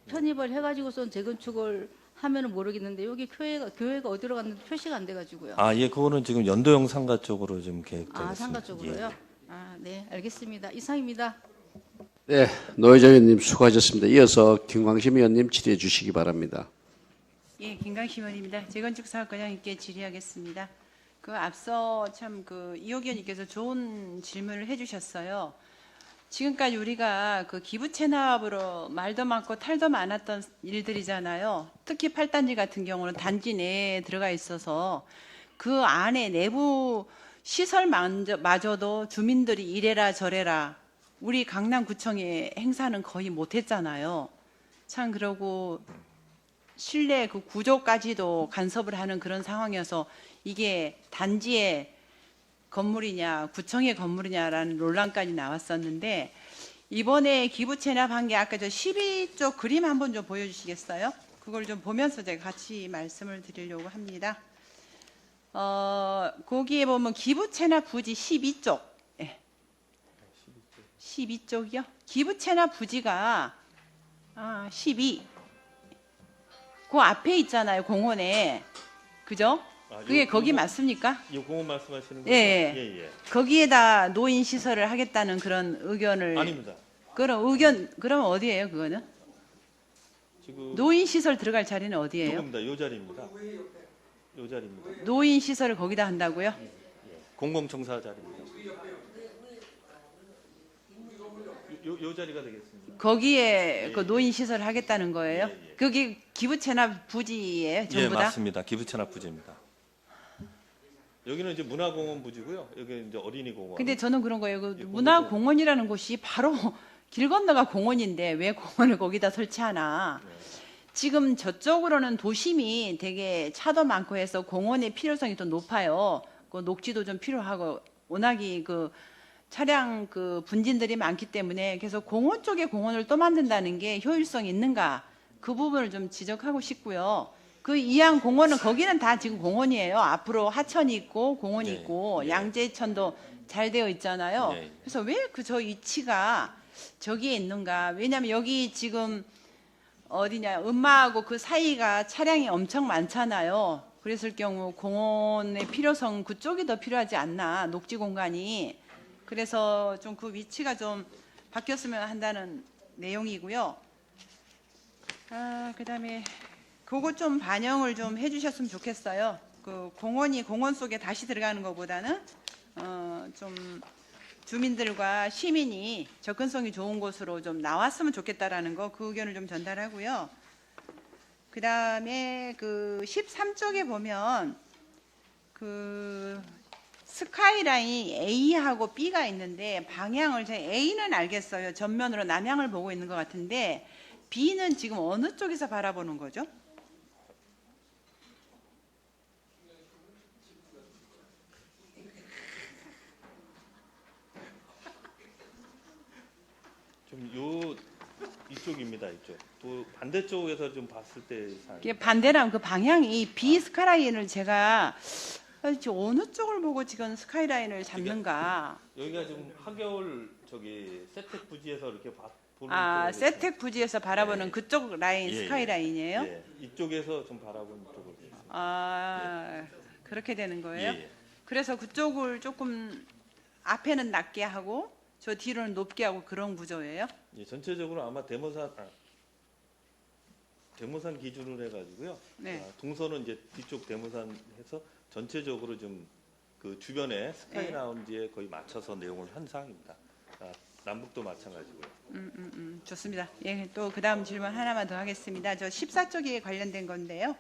편입을 해가지고선 재건축을 하면은 모르겠는데 여기 교회가 어디로 갔는데 표시가 안 돼가지고요. 예, 그거는 지금 연도형 상가 쪽으로 좀 계획되어 있습니다. 상가 쪽으로요? 네, 알겠습니다. 이상입니다. 네, 노회자 의원님 수고하셨습니다. 이어서 김광심 의원님 질의해 주시기 바랍니다. 예, 김강심 의원입니다. 재건축 사업과장님께 질의하겠습니다. 그 앞서 참 그 이옥 의원님께서 좋은 질문을 해주셨어요. 지금까지 우리가 그 기부 체납으로 말도 많고 탈도 많았던 일들이잖아요. 특히 8단지 같은 경우는 단지 내에 들어가 있어서 그 안에 내부 시설마저도 주민들이 이래라 저래라 우리 강남구청의 행사는 거의 못했잖아요. 참 그러고 실내 그 구조까지도 간섭을 하는 그런 상황이어서 이게 단지의 건물이냐 구청의 건물이냐라는 논란까지 나왔었는데 이번에 기부 체납한 게 아까 저 12쪽 그림 한번 좀 보여주시겠어요? 그걸 좀 보면서 제가 같이 말씀을 드리려고 합니다. 거기에 보면 기부 체납 부지 12쪽. 예. 12쪽이요? 기부 체납 부지가 12. 그 앞에 있잖아요, 공원에. 그죠? 그게 거기 맞습니까? 이 공원 말씀하시는 거죠? 예, 예. 거기에다 노인 시설을 하겠다는 그런 의견을 아닙니다. 그럼 의견 그러면 어디예요, 그거는? 지금 노인 시설 들어갈 자리는 어디예요? 조금입니다. 요 자리입니다. 요 자리입니다. 노인 시설을 거기다 한다고요? 공공청사 자리입니다. 요 자리가 되겠습니다. 거기에 그 노인 시설을 하겠다는 거예요? 거기 기부 체납 부지예요, 전부 예, 다? 맞습니다. 기부채납 부지입니다. 여기는 이제 문화공원 부지고요. 여기는 이제 어린이공원. 근데 저는 그런 거예요. 그 예, 문화공원이라는 곳이 바로 길 건너가 공원인데 왜 공원을 거기다 설치하나? 지금 저쪽으로는 도심이 되게 차도 많고 해서 공원의 필요성이 더 높아요. 그 녹지도 좀 필요하고 워낙이 그 차량 그 분진들이 많기 때문에 그래서 공원 쪽에 공원을 또 만든다는 게 효율성이 있는가? 그 부분을 좀 지적하고 싶고요. 그 이양 공원은 거기는 다 지금 공원이에요. 앞으로 하천이 있고 공원이 네, 있고 네. 양재천도 잘 되어 있잖아요. 네. 그래서 왜 그 저 위치가 저기에 있는가? 왜냐하면 여기 지금 어디냐 음마하고 그 사이가 차량이 엄청 많잖아요. 그랬을 경우 공원의 필요성 그쪽이 더 필요하지 않나? 녹지 공간이. 그래서 좀 그 위치가 좀 바뀌었으면 한다는 내용이고요. 그다음에 그거 좀 반영을 좀 해주셨으면 좋겠어요. 그 공원이 공원 속에 다시 들어가는 것보다는 좀 주민들과 시민이 접근성이 좋은 곳으로 좀 나왔으면 좋겠다라는 거 그 의견을 좀 전달하고요. 그다음에 그 13쪽에 보면 그 스카이라인 A하고 B가 있는데 방향을 제 A는 알겠어요. 전면으로 남향을 보고 있는 것 같은데 B는 지금 어느 쪽에서 바라보는 거죠? 좀 이쪽입니다. 이쪽. 또 반대쪽에서 좀 봤을 때 이게 반대라면 그 방향이 B 스카이라인을 제가 어느 쪽을 보고 지금 스카이라인을 잡는가? 여기가 지금 한겨울 저기 세택 부지에서 이렇게 보는 쪽으로 세택 부지에서 바라보는 네. 그쪽 라인 예, 스카이라인이에요? 예. 이쪽에서 좀 바라보는 쪽으로. 그렇게 되는 거예요? 예. 그래서 그쪽을 조금 앞에는 낮게 하고 저 뒤로는 높게 하고 그런 구조예요? 예, 전체적으로 아마 대모산 기준으로 해가지고요. 네. 동선은 이제 뒤쪽 대모산 해서 전체적으로 좀 그 주변에 스카이 네. 라운지에 거의 맞춰서 내용을 한 사항입니다. 남북도 마찬가지고요. 좋습니다. 예, 또 그다음 질문 하나만 더 하겠습니다. 저 14쪽에 관련된 건데요.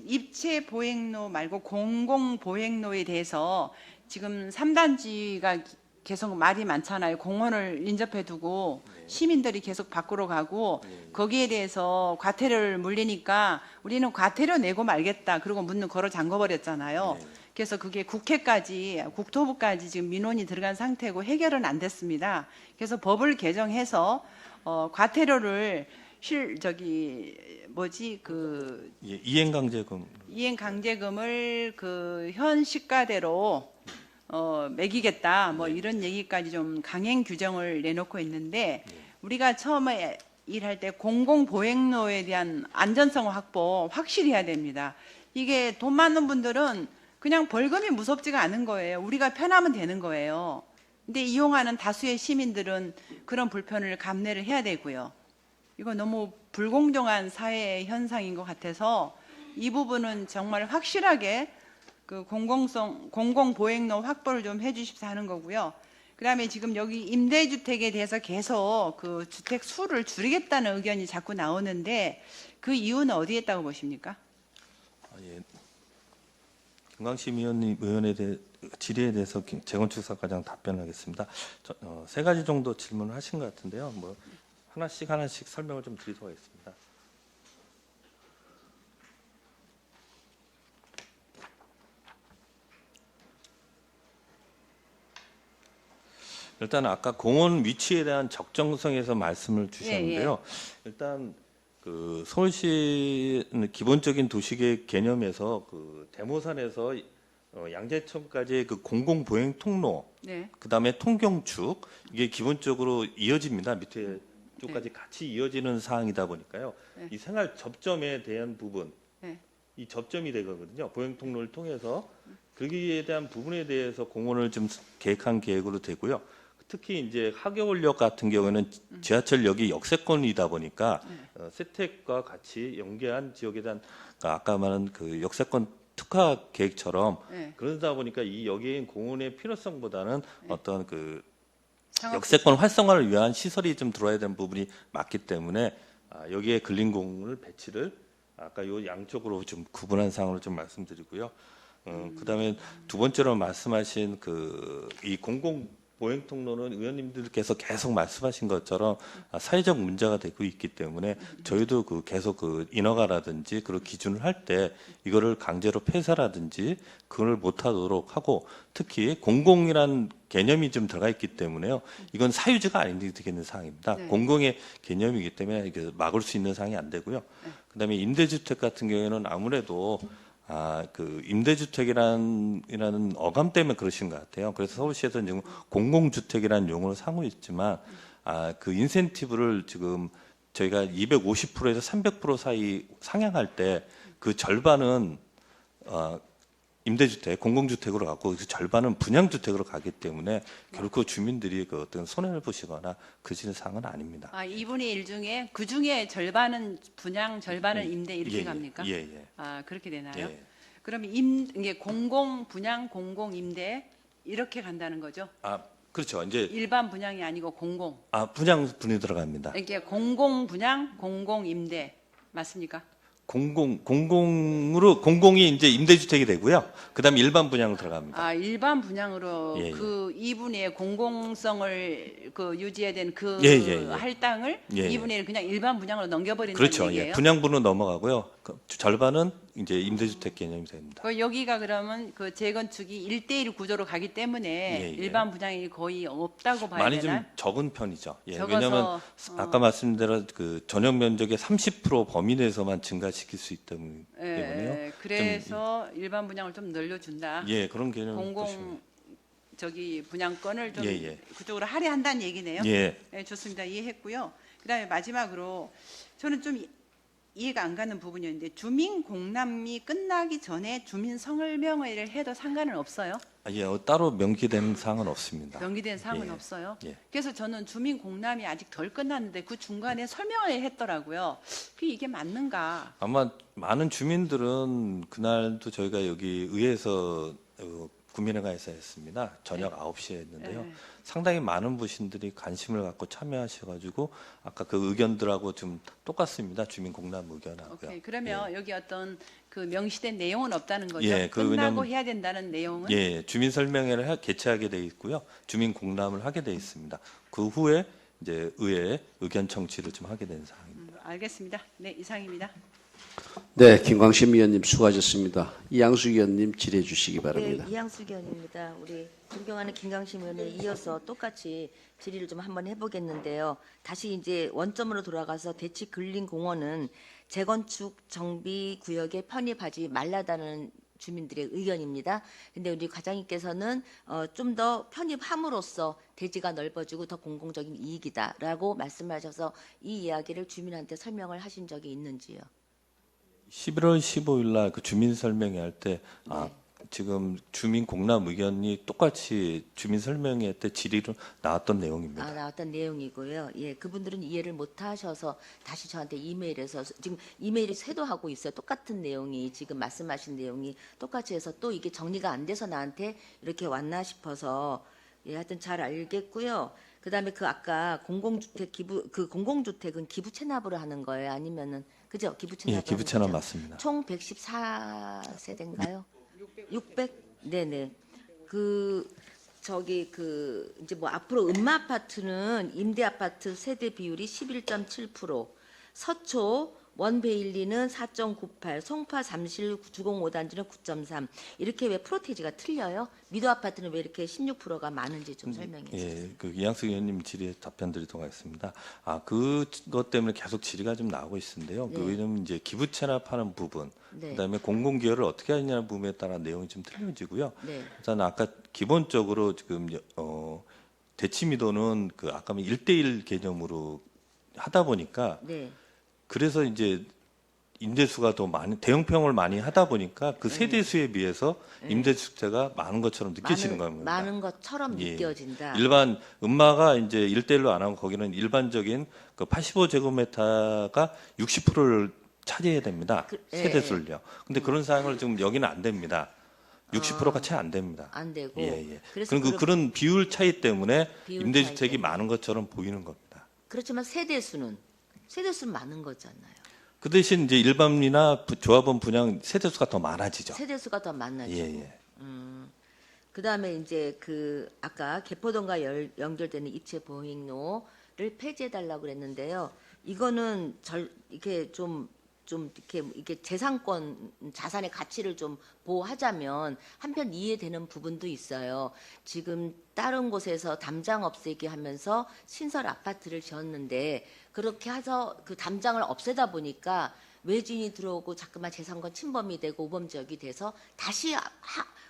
입체 보행로 말고 공공 보행로에 대해서 지금 3단지가 계속 말이 많잖아요. 공원을 인접해 두고 시민들이 계속 밖으로 가고 거기에 대해서 과태료를 물리니까 우리는 과태료 내고 말겠다. 그리고 문을 걸어 잠궈 버렸잖아요. 그래서 그게 국회까지 국토부까지 지금 민원이 들어간 상태고 해결은 안 됐습니다. 그래서 법을 개정해서 과태료를 이행강제금. 이행강제금을 그 현 시가대로 매기겠다 뭐 이런 얘기까지 좀 강행 규정을 내놓고 있는데 우리가 처음에 일할 때 공공보행로에 대한 안전성 확보 확실히 해야 됩니다. 이게 돈 많은 분들은 그냥 벌금이 무섭지가 않은 거예요. 우리가 편하면 되는 거예요. 근데 이용하는 다수의 시민들은 그런 불편을 감내를 해야 되고요. 이거 너무 불공정한 사회 현상인 것 같아서 이 부분은 정말 확실하게 그 공공보행로 확보를 좀 해주십사 하는 거고요. 그다음에 지금 여기 임대주택에 대해서 계속 그 주택 수를 줄이겠다는 의견이 자꾸 나오는데 그 이유는 어디에 있다고 보십니까? 김광심 의원의 질의에 대해서 재건축사과장 답변하겠습니다. 세 가지 정도 질문을 하신 것 같은데요. 뭐 하나씩 설명을 좀 드리도록 하겠습니다. 일단 아까 공원 위치에 대한 적정성에서 말씀을 주셨는데요. 일단 그 서울시는 기본적인 도시계획 개념에서 그 대모산에서 양재천까지의 그 공공 보행 통로, 네. 그다음에 통경축 이게 기본적으로 이어집니다. 밑에 쪽까지 같이 이어지는 사항이다 보니까요. 네. 이 생활 접점에 대한 부분, 네. 이 접점이 되거든요. 보행 통로를 통해서 거기에 대한 부분에 대해서 공원을 좀 계획한 계획으로 되고요. 특히 이제 하계원역 같은 경우에는 지하철역이 역세권이다 보니까 세택과 같이 연계한 지역에 대한 아까 말한 그 역세권 특화 계획처럼 네. 그러다 보니까 이 여기엔 공원의 필요성보다는 어떤 그 상업 역세권 활성화를 위한 시설이 좀 들어야 되는 부분이 많기 때문에 여기에 근린공원을 배치를 아까 요 양쪽으로 좀 구분한 상황을 좀 말씀드리고요. 그다음에 두 번째로 말씀하신 그 이 공공 보행 통로는 의원님들께서 계속 말씀하신 것처럼 사회적 문제가 되고 있기 때문에 저희도 그 계속 그 인허가라든지 그런 기준을 할 때 이거를 강제로 폐쇄라든지 그걸 못하도록 하고 특히 공공이란 개념이 좀 들어가 있기 때문에요. 이건 사유지가 아닌데 되겠는 사항입니다. 네. 공공의 개념이기 때문에 이게 막을 수 있는 사항이 안 되고요. 그다음에 임대주택 같은 경우에는 아무래도 그 임대주택이라는 어감 때문에 그러신 것 같아요. 그래서 서울시에서 지금 공공주택이라는 용어를 사고 있지만, 그 인센티브를 지금 저희가 250%에서 300% 사이 상향할 때 그 절반은 임대주택, 공공주택으로 가고 그 절반은 분양주택으로 가기 때문에 결코 주민들이 그 어떤 손해를 보시거나 그러시는 사항은 아닙니다. 2분의 1 중에 그 중에 절반은 분양, 절반은 임대 이렇게 갑니까? 예. 그렇게 되나요? 예. 그러면 이게 공공 분양, 공공 임대 이렇게 간다는 거죠? 그렇죠. 이제 일반 분양이 아니고 공공. 분양분이 들어갑니다. 이게 공공 분양, 공공 임대 맞습니까? 공공이 이제 임대주택이 되고요. 그다음에 일반 분양으로 들어갑니다. 일반 분양으로 예, 예. 그 2분의 공공성을 그 유지해야 되는 그 예. 할당을 예, 예. 2분의 1 그냥 일반 분양으로 넘겨버린다는 그렇죠. 얘기예요? 예. 분양분은 넘어가고요. 그 절반은 이제 임대주택 개념이 됩니다. 여기가 그러면 그 재건축이 1대1 구조로 가기 때문에 예. 일반 분양이 거의 없다고 봐야 많이 되나요? 좀 적은 편이죠. 예. 적어서, 왜냐하면 아까 말씀드린 대로 그 전용 면적의 30% 범위 내에서만 증가시킬 수 있기 때문에요. 그래서 일반 분양을 좀 늘려준다. 예, 그런 개념. 공공 분양권을 좀 예. 그쪽으로 할애한다는 얘기네요. 예. 네, 좋습니다. 이해했고요. 그다음에 마지막으로 저는 좀 이해가 안 가는 부분이었는데 주민 공람이 끝나기 전에 주민 설명회를 해도 상관은 없어요? 따로 명기된 사항은 없습니다. 명기된 사항은 예. 없어요. 예. 그래서 저는 주민 공람이 아직 덜 끝났는데 그 중간에 설명을 했더라고요. 이게 맞는가? 아마 많은 주민들은 그날도 저희가 여기 의회에서 구민회관에서 했습니다. 저녁 9시에 했는데요. 네. 상당히 많은 분들이 관심을 갖고 참여하셔가지고 아까 그 의견들하고 좀 똑같습니다. 주민 공람 의견하고요. 오케이. 그러면 여기 어떤 그 명시된 내용은 없다는 거죠? 예, 끝나고 왜냐면- 해야 된다는 내용은? 예, 주민 설명회를 개최하게 돼 있고요. 주민 공람을 하게 돼 있습니다. 그 후에 이제 의회 의견 청취를 좀 하게 된 사항입니다. 알겠습니다. 네, 이상입니다. 네, 김광심 의원님 수고하셨습니다. 이양수 의원님 질의해 주시기 바랍니다. 네, 이양수 의원입니다. 우리 존경하는 김광심 의원에 이어서 똑같이 질의를 좀 한번 해보겠는데요. 다시 이제 원점으로 돌아가서 대치 근린공원은 재건축 정비 구역에 편입하지 말라다는 주민들의 의견입니다. 근데 우리 과장님께서는 좀 더 편입함으로써 대지가 넓어지고 더 공공적인 이익이다라고 말씀하셔서 이 이야기를 주민한테 설명을 하신 적이 있는지요? 11월 15일 날 그 주민 설명회 할 때 지금 주민 공람 의견이 똑같이 주민 설명회 때 질의로 나왔던 내용입니다. 나왔던 내용이고요. 예, 그분들은 이해를 못 하셔서 다시 저한테 이메일에서 지금 이메일이 쇄도하고 있어요. 똑같은 내용이 지금 말씀하신 내용이 똑같이 해서 또 이게 정리가 안 돼서 나한테 이렇게 왔나 싶어서 예, 하여튼 잘 알겠고요. 그다음에 그 아까 공공주택 공공주택은 기부 체납으로 하는 거예요? 아니면은 그죠? 기부 체납. 예, 기부 체납 맞습니다. 총 114세대인가요? 600? 네네. 이제 뭐 앞으로 음마 아파트는 임대 아파트 세대 비율이 11.7%, 서초 원베일리는 4.98, 송파 잠실 주공 5단지는 9.3. 이렇게 왜 프로테이지가 틀려요? 미도 아파트는 왜 이렇게 16%가 많은지 좀 설명해 주세요. 예, 그 이양수 의원님 질의에 답변 드리도록 하겠습니다. 그것 때문에 계속 질의가 좀 나오고 있는데요. 네. 왜냐면 이제 기부 체납하는 부분, 네. 그다음에 공공기여를 어떻게 하느냐는 부분에 따라 내용이 좀 틀려지고요. 네. 일단 아까 기본적으로 지금 대치미도는 그 아까 1대1 개념으로 하다 보니까 네. 그래서 이제 임대수가 더 많이 대형평을 많이 하다 보니까 그 세대수에 비해서 임대주택가 많은 것처럼 느껴지는 겁니다. 많은 것처럼 예. 느껴진다. 일반 음마가 이제 1대1로 안 하고 거기는 일반적인 그 85제곱미터가 60%를 차지해야 됩니다. 예, 세대수를요. 근데 그런 사항을 지금 여기는 안 됩니다. 60%가 채 안 됩니다. 안 되고. 예. 그래서 그런 비율 차이 때문에 비율 임대주택이 차이 때문에. 많은 것처럼 보이는 겁니다. 그렇지만 세대수는 많은 거잖아요. 그 대신 이제 일반이나 조합원 분양 세대수가 더 많아지죠. 세대수가 더 많아지고. 예. 그다음에 이제 그 아까 개포동과 연결되는 입체 보행로를 폐지해 달라고 그랬는데요. 이거는 이렇게 좀 이렇게 재산권 자산의 가치를 좀 보호하자면 한편 이해되는 부분도 있어요. 지금 다른 곳에서 담장 없애기 하면서 신설 아파트를 지었는데 그렇게 해서 그 담장을 없애다 보니까 외지인이 들어오고 자꾸만 재산권 침범이 되고 오범 지역이 돼서 다시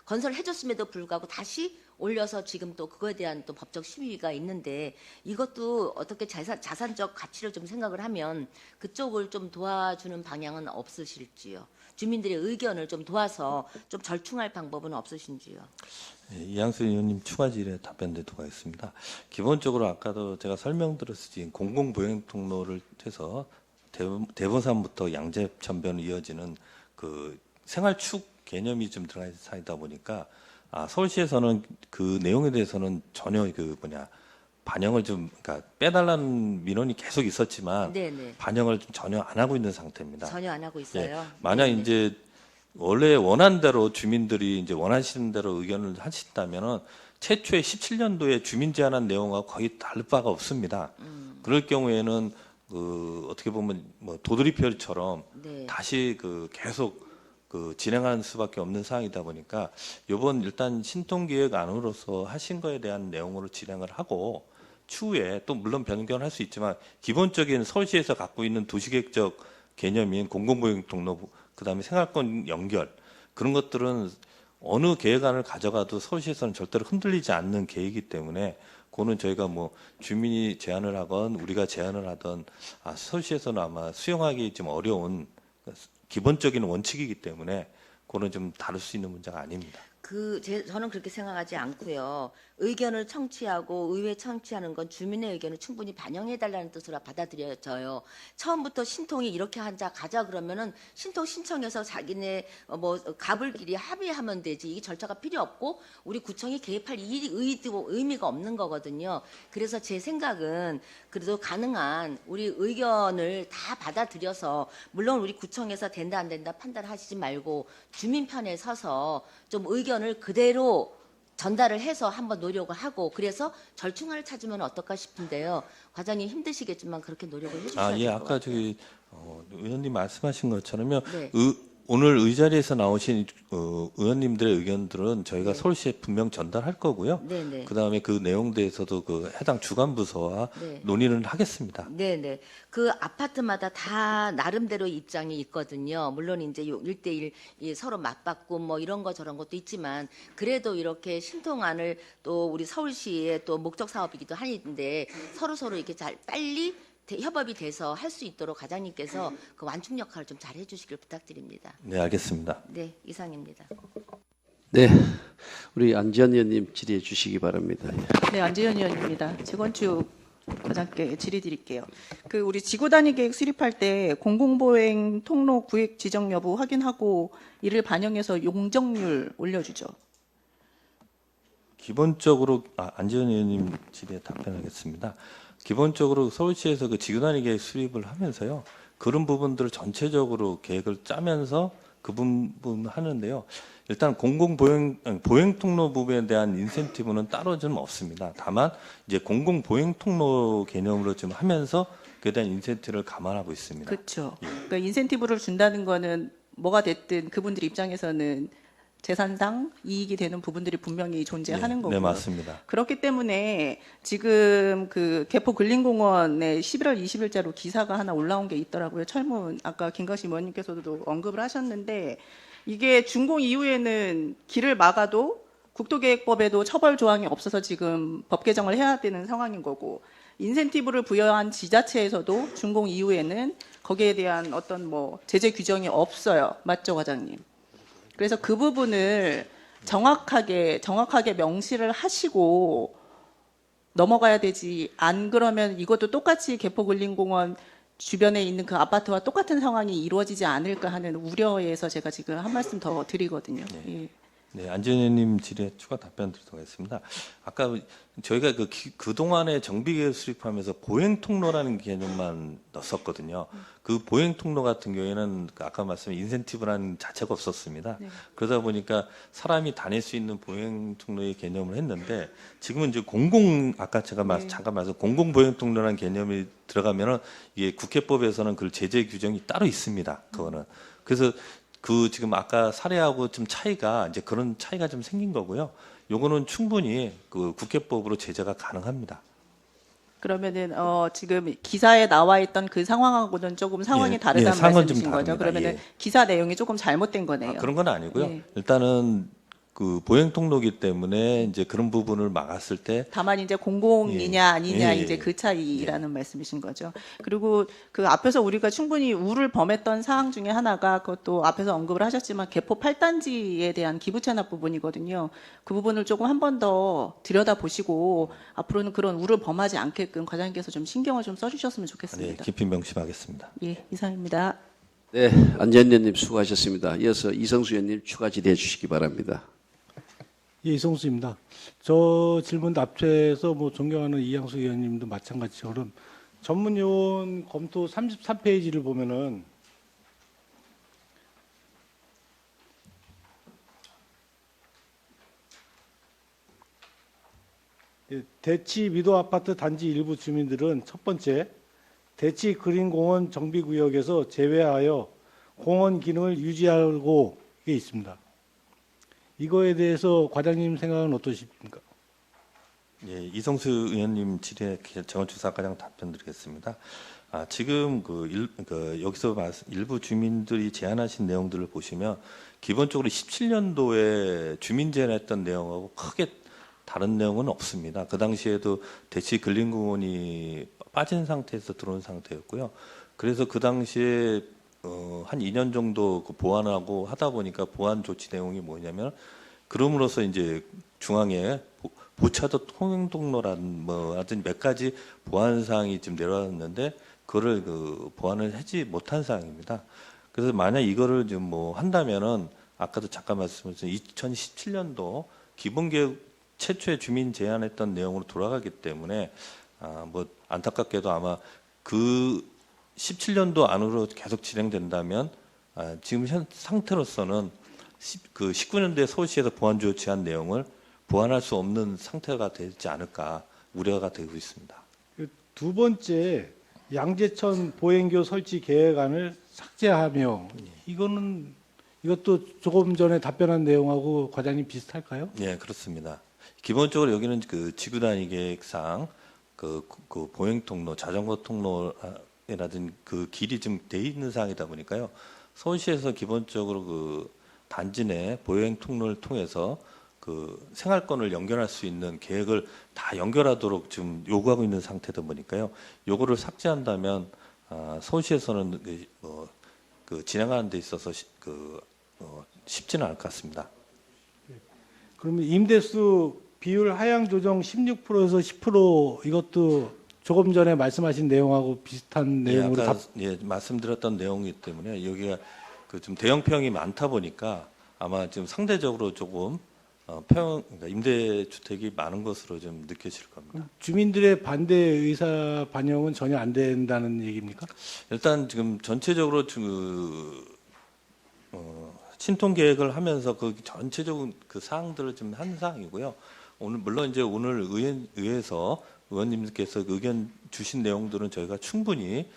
건설을 해줬음에도 불구하고 다시 올려서 지금 또 그거에 대한 또 법적 시비가 있는데 이것도 어떻게 자산적 가치를 좀 생각을 하면 그쪽을 좀 도와주는 방향은 없으실지요? 주민들의 의견을 좀 도와서 좀 절충할 방법은 없으신지요? 예, 이양수 의원님 추가 질의에 답변 드리도록 하겠습니다. 기본적으로 아까도 제가 설명드렸듯이 공공보행 통로를 해서 대본산부터 양재천변 이어지는 그 생활축 개념이 좀 들어가 있는 사이다 보니까 서울시에서는 그 내용에 대해서는 전혀 반영을 좀 그러니까 빼달라는 민원이 계속 있었지만 네네. 반영을 좀 전혀 안 하고 있는 상태입니다. 전혀 안 하고 있어요. 예, 만약 네네. 이제 원래 원한 대로 주민들이 이제 원하시는 대로 의견을 하신다면은 최초의 17년도에 주민 제안한 내용과 거의 다를 바가 없습니다. 그럴 경우에는 그 어떻게 보면 뭐 도드리표처럼 네. 다시 그 계속 그 진행하는 수밖에 없는 상황이다 보니까 이번 일단 신통기획 안으로서 하신 거에 대한 내용으로 진행을 하고 추후에 또 물론 변경을 할 수 있지만 기본적인 서울시에서 갖고 있는 도시계획적 개념인 공공보행 통로 그다음에 생활권 연결 그런 것들은 어느 계획안을 가져가도 서울시에서는 절대로 흔들리지 않는 계획이기 때문에 그거는 저희가 뭐 주민이 제안을 하건 우리가 제안을 하던 서울시에서는 아마 수용하기 좀 어려운 기본적인 원칙이기 때문에 그거는 좀 다룰 수 있는 문제가 아닙니다. 저는 그렇게 생각하지 않고요. 의견을 청취하고 의회 청취하는 건 주민의 의견을 충분히 반영해달라는 뜻으로 받아들여져요. 처음부터 신통이 이렇게 가자 그러면은 신통 신청해서 자기네 뭐 가불끼리 합의하면 되지. 이게 절차가 필요 없고 우리 구청이 개입할 의미가 없는 거거든요. 그래서 제 생각은 그래도 가능한 우리 의견을 다 받아들여서 물론 우리 구청에서 된다 안 된다 판단하시지 말고 주민 편에 서서 좀 의견을 그대로 전달을 해서 한번 노력을 하고 그래서 절충안을 찾으면 어떨까 싶은데요. 과장님 힘드시겠지만 그렇게 노력을 해주셔야 될 것 같아요. 아까 저기 의원님 말씀하신 것처럼요. 네. 오늘 의자리에서 나오신 의원님들의 의견들은 저희가 네. 서울시에 분명 전달할 거고요. 네네. 그다음에 그 내용 대해서도 그 해당 주간 부서와 네. 논의를 하겠습니다. 네네. 그 아파트마다 다 나름대로 입장이 있거든요. 물론 이제 1대1 서로 맞받고 뭐 이런 거 저런 것도 있지만 그래도 이렇게 신통안을 또 우리 서울시의 또 목적 사업이기도 한데 서로 이렇게 잘 빨리 협업이 돼서 할 수 있도록 과장님께서 그 완충 역할을 좀 잘 해주시길 부탁드립니다. 네, 알겠습니다. 네, 이상입니다. 네, 우리 안지현 의원님 질의해 주시기 바랍니다. 네, 안지현 의원입니다. 재건축 과장께 질의 드릴게요. 그 우리 지구 단위 계획 수립할 때 공공보행 통로 구획 지정 여부 확인하고 이를 반영해서 용적률 올려주죠. 기본적으로 안지현 의원님 질의에 답변하겠습니다. 기본적으로 서울시에서 그 지구 단위 계획 수립을 하면서요. 그런 부분들을 전체적으로 계획을 짜면서 그 부분 하는데요. 일단 보행 통로 부분에 대한 인센티브는 따로 좀 없습니다. 다만 이제 공공 보행 통로 개념으로 좀 하면서 그에 대한 인센티브를 감안하고 있습니다. 그렇죠. 그러니까 인센티브를 준다는 거는 뭐가 됐든 그분들 입장에서는 재산상 이익이 되는 부분들이 분명히 존재하는 거고요. 네, 맞습니다. 그렇기 때문에 지금 그 개포 근린공원에 11월 20일자로 기사가 하나 올라온 게 있더라고요. 철문 아까 김가심 의원님께서도 언급을 하셨는데 이게 준공 이후에는 길을 막아도 국토계획법에도 처벌 조항이 없어서 지금 법 개정을 해야 되는 상황인 거고 인센티브를 부여한 지자체에서도 준공 이후에는 거기에 대한 어떤 뭐 제재 규정이 없어요. 맞죠, 과장님? 그래서 그 부분을 정확하게 명시를 하시고 넘어가야 되지. 안 그러면 이것도 똑같이 개포근린공원 주변에 있는 그 아파트와 똑같은 상황이 이루어지지 않을까 하는 우려에서 제가 지금 한 말씀 더 드리거든요. 예. 네, 안전위원님 질의에 추가 답변 드리도록 하겠습니다. 아까 저희가 그동안에 정비계획 수립하면서 보행통로라는 개념만 넣었었거든요. 그 보행통로 같은 경우에는 아까 말씀드린 인센티브라는 자체가 없었습니다. 네. 그러다 보니까 사람이 다닐 수 있는 보행통로의 개념을 했는데 지금은 이제 아까 제가 잠깐 말씀 공공보행통로라는 개념이 들어가면은 이게 국회법에서는 그 제재 규정이 따로 있습니다. 그거는. 그래서 지금 아까 사례하고 좀 차이가 이제 그런 차이가 좀 생긴 거고요. 요거는 충분히 그 국회법으로 제재가 가능합니다. 그러면은 지금 기사에 나와 있던 그 상황하고는 조금 상황이 예, 다르다는 예, 상황은 말씀이신 좀 거죠? 다릅니다. 그러면은 예. 기사 내용이 조금 잘못된 거네요. 그런 건 아니고요. 예. 일단은 그 보행통로기 때문에 이제 그런 부분을 막았을 때 다만 이제 공공이냐 아니냐 예, 예, 이제 그 차이라는 말씀이신 거죠. 그리고 그 앞에서 우리가 충분히 우를 범했던 사항 중에 하나가 그것도 앞에서 언급을 하셨지만 개포 8단지에 대한 기부 체납 부분이거든요. 그 부분을 조금 한 번 더 들여다보시고 앞으로는 그런 우를 범하지 않게끔 과장님께서 좀 신경을 좀 써주셨으면 네, 좋겠습니다. 깊이 명심하겠습니다. 예, 이상입니다. 네, 안전위원님 수고하셨습니다. 이어서 이성수 의원님 추가 질의해 주시기 바랍니다. 예, 이성수입니다. 저 질문 답변에서 뭐 존경하는 이양수 의원님도 마찬가지처럼 전문요원 검토 33페이지를 보면은 대치 미도 아파트 단지 일부 주민들은 첫 번째, 대치 그린공원 정비구역에서 제외하여 공원 기능을 유지하고 이게 있습니다. 이거에 대해서 과장님 생각은 어떠십니까? 예, 이성수 의원님 질의에 정원주사과장 답변드리겠습니다. 지금 여기서 일부 주민들이 제안하신 내용들을 보시면 기본적으로 17년도에 주민 제안했던 내용하고 크게 다른 내용은 없습니다. 그 당시에도 대치 근린공원이 빠진 상태에서 들어온 상태였고요. 그래서 그 당시에 한 2년 정도 보완하고 하다 보니까 보완 조치 내용이 뭐냐면 그럼으로써 이제 중앙에 보차도 통행통로라는 하여튼 몇 가지 보완 사항이 지금 내려왔는데 그거를 보완을 하지 못한 사항입니다. 그래서 만약 이거를 좀 한다면은 아까도 잠깐 말씀드렸지만 2017년도 기본계획 최초의 주민 제안했던 내용으로 돌아가기 때문에 안타깝게도 아마 그 17년도 안으로 계속 진행된다면 지금 현 상태로서는 그 19년도에 서울시에서 보완 조치한 내용을 보완할 수 없는 상태가 되지 않을까 우려가 되고 있습니다. 두 번째, 양재천 보행교 설치 계획안을 삭제하며 이것도 조금 전에 답변한 내용하고 과장님 비슷할까요? 네, 그렇습니다. 기본적으로 여기는 그 지구 단위 계획상 그 보행통로, 자전거 통로라든지 그 길이 좀 돼 있는 사항이다 보니까요. 서울시에서 기본적으로 그 단지 내 보행통로를 통해서 그 생활권을 연결할 수 있는 계획을 다 연결하도록 지금 요구하고 있는 상태다 보니까요. 요거를 삭제한다면 서울시에서는 진행하는 데 있어서 쉽지는 않을 것 같습니다. 그러면 임대수 비율 하향 조정 16%에서 10% 이것도 조금 전에 말씀하신 내용하고 비슷한 내용으로 아까 말씀드렸던 내용이기 때문에 여기가 좀 대형평이 많다 보니까 아마 지금 상대적으로 조금 그러니까 임대주택이 많은 것으로 좀 느껴질 겁니다. 주민들의 반대 의사 반영은 전혀 안 된다는 얘기입니까? 일단 지금 전체적으로 신통 계획을 하면서 그 전체적인 그 사항들을 좀 한 사항이고요. 물론 이제 오늘 의회에서 의원님께서 의견 주신 내용들은 저희가 충분히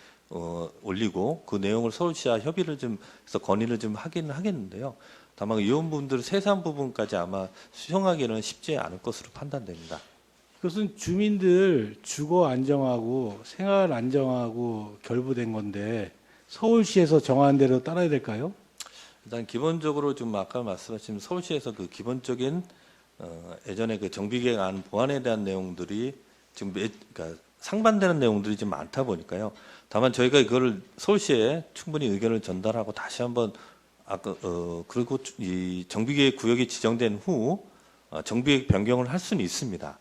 올리고 그 내용을 서울시와 협의를 좀 해서 건의를 좀 하기는 하겠는데요. 다만 의원분들 세세한 부분까지 아마 수용하기는 쉽지 않을 것으로 판단됩니다. 그것은 주민들 주거 안정하고 생활 안정하고 결부된 건데 서울시에서 정한 대로 따라야 될까요? 일단 기본적으로 좀 아까 말씀하신 서울시에서 그 기본적인 예전에 그 정비계획안 보완에 대한 내용들이 지금 그러니까 상반되는 내용들이 좀 많다 보니까요. 다만 저희가 이거를 서울시에 충분히 의견을 전달하고 다시 한번 그리고 이 정비계획 구역이 지정된 후 정비계획 변경을 할 수는 있습니다.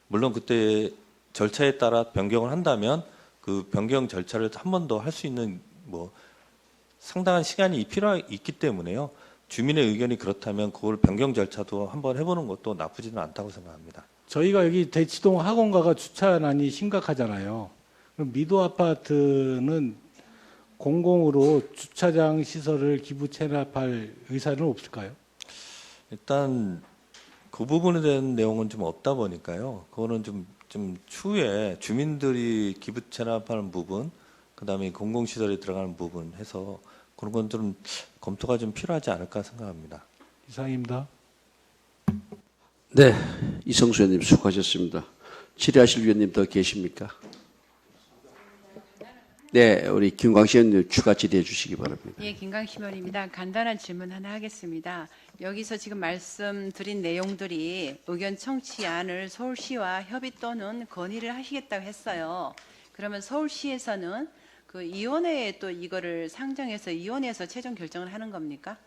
물론 그때 절차에 따라 변경을 한다면 그 변경 절차를 한 번 더 할 수 있는 뭐 상당한 시간이 있기 때문에요. 주민의 의견이 그렇다면 그걸 변경 절차도 한번 해보는 것도 나쁘지는 않다고 생각합니다. 저희가 여기 대치동 학원가가 주차난이 심각하잖아요. 그럼 미도 아파트는 공공으로 주차장 시설을 기부 체납할 의사는 없을까요? 일단 그 부분에 대한 내용은 좀 없다 보니까요. 그거는 좀 추후에 주민들이 기부 체납하는 부분, 그다음에 공공시설에 들어가는 부분 해서 그런 건 좀 검토가 좀 필요하지 않을까 생각합니다. 이상입니다. 네, 이성수 의원님 수고하셨습니다. 질의하실 위원님 더 계십니까? 네, 우리 김광식 의원님 추가 질의해 주시기 바랍니다. 예, 김광식 의원입니다. 간단한 질문 하나 하겠습니다. 여기서 지금 말씀드린 내용들이 의견 청취안을 서울시와 협의 또는 건의를 하시겠다고 했어요. 그러면 서울시에서는 그 위원회에 또 이거를 상정해서 위원회에서 최종 결정을 하는 겁니까?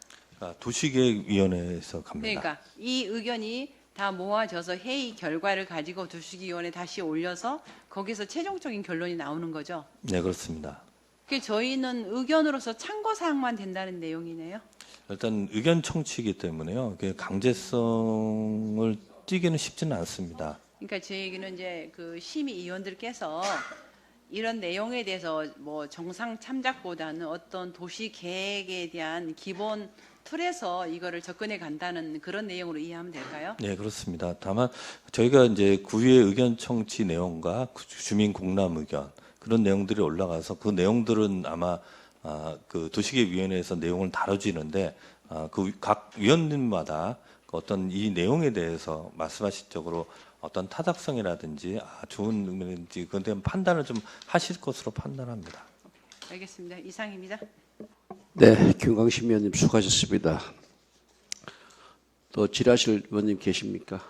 도시계획위원회에서 갑니다. 그러니까 이 의견이 다 모아져서 회의 결과를 가지고 도시기원에 다시 올려서 거기서 최종적인 결론이 나오는 거죠. 네, 그렇습니다. 그 저희는 의견으로서 참고 사항만 된다는 내용이네요. 일단 의견 청취이기 때문에요. 강제성을 띠기는 쉽지는 않습니다. 그러니까 제 얘기는 이제 그 심의위원들께서 이런 내용에 대해서 뭐 정상 참작보다는 어떤 도시 계획에 대한 기본 틀에서 이거를 접근해 간다는 그런 내용으로 이해하면 될까요? 네, 그렇습니다. 다만 저희가 이제 구의회 의견 청취 내용과 주민 공람 의견 그런 내용들이 올라가서 그 내용들은 아마 그 도시계획위원회에서 내용을 다뤄지는데 그 각 위원님마다 어떤 이 내용에 대해서 말씀하신 쪽으로 어떤 타당성이라든지 좋은 의견인지 그런 데 판단을 좀 하실 것으로 판단합니다. 알겠습니다. 이상입니다. 네, 김광식 의원님 수고하셨습니다. 또 질의하실 의원님 계십니까?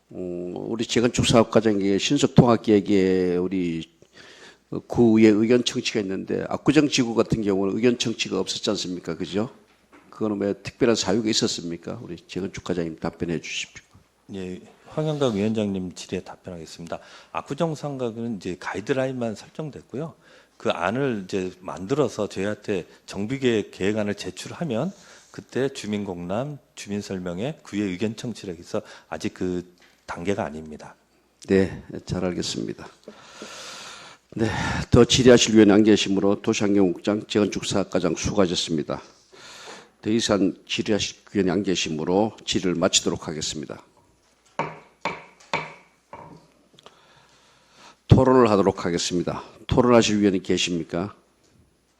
우리 재건축 사업과정에 신속통합계획에 우리 구의 의견 청취가 있는데 압구정 지구 같은 경우는 의견 청취가 없었지 않습니까? 그죠? 그거는 왜 특별한 사유가 있었습니까? 우리 재건축 과장님 답변해 주십시오. 예, 황영각 위원장님 질의에 답변하겠습니다. 압구정 상가는 이제 가이드라인만 설정됐고요. 그 안을 이제 만들어서 저희한테 정비계획 계획안을 제출하면 그때 주민공람, 주민설명회, 구의 의견 청취를 해서 아직 그 단계가 아닙니다. 네, 잘 알겠습니다. 네, 더 질의하실 위원이 안 계시므로 도시환경국장, 재건축사업과장 수고하셨습니다. 더 이상 질의하실 위원이 안 계시므로 질의를 마치도록 하겠습니다. 토론을 하도록 하겠습니다. 토론하실 위원이 계십니까?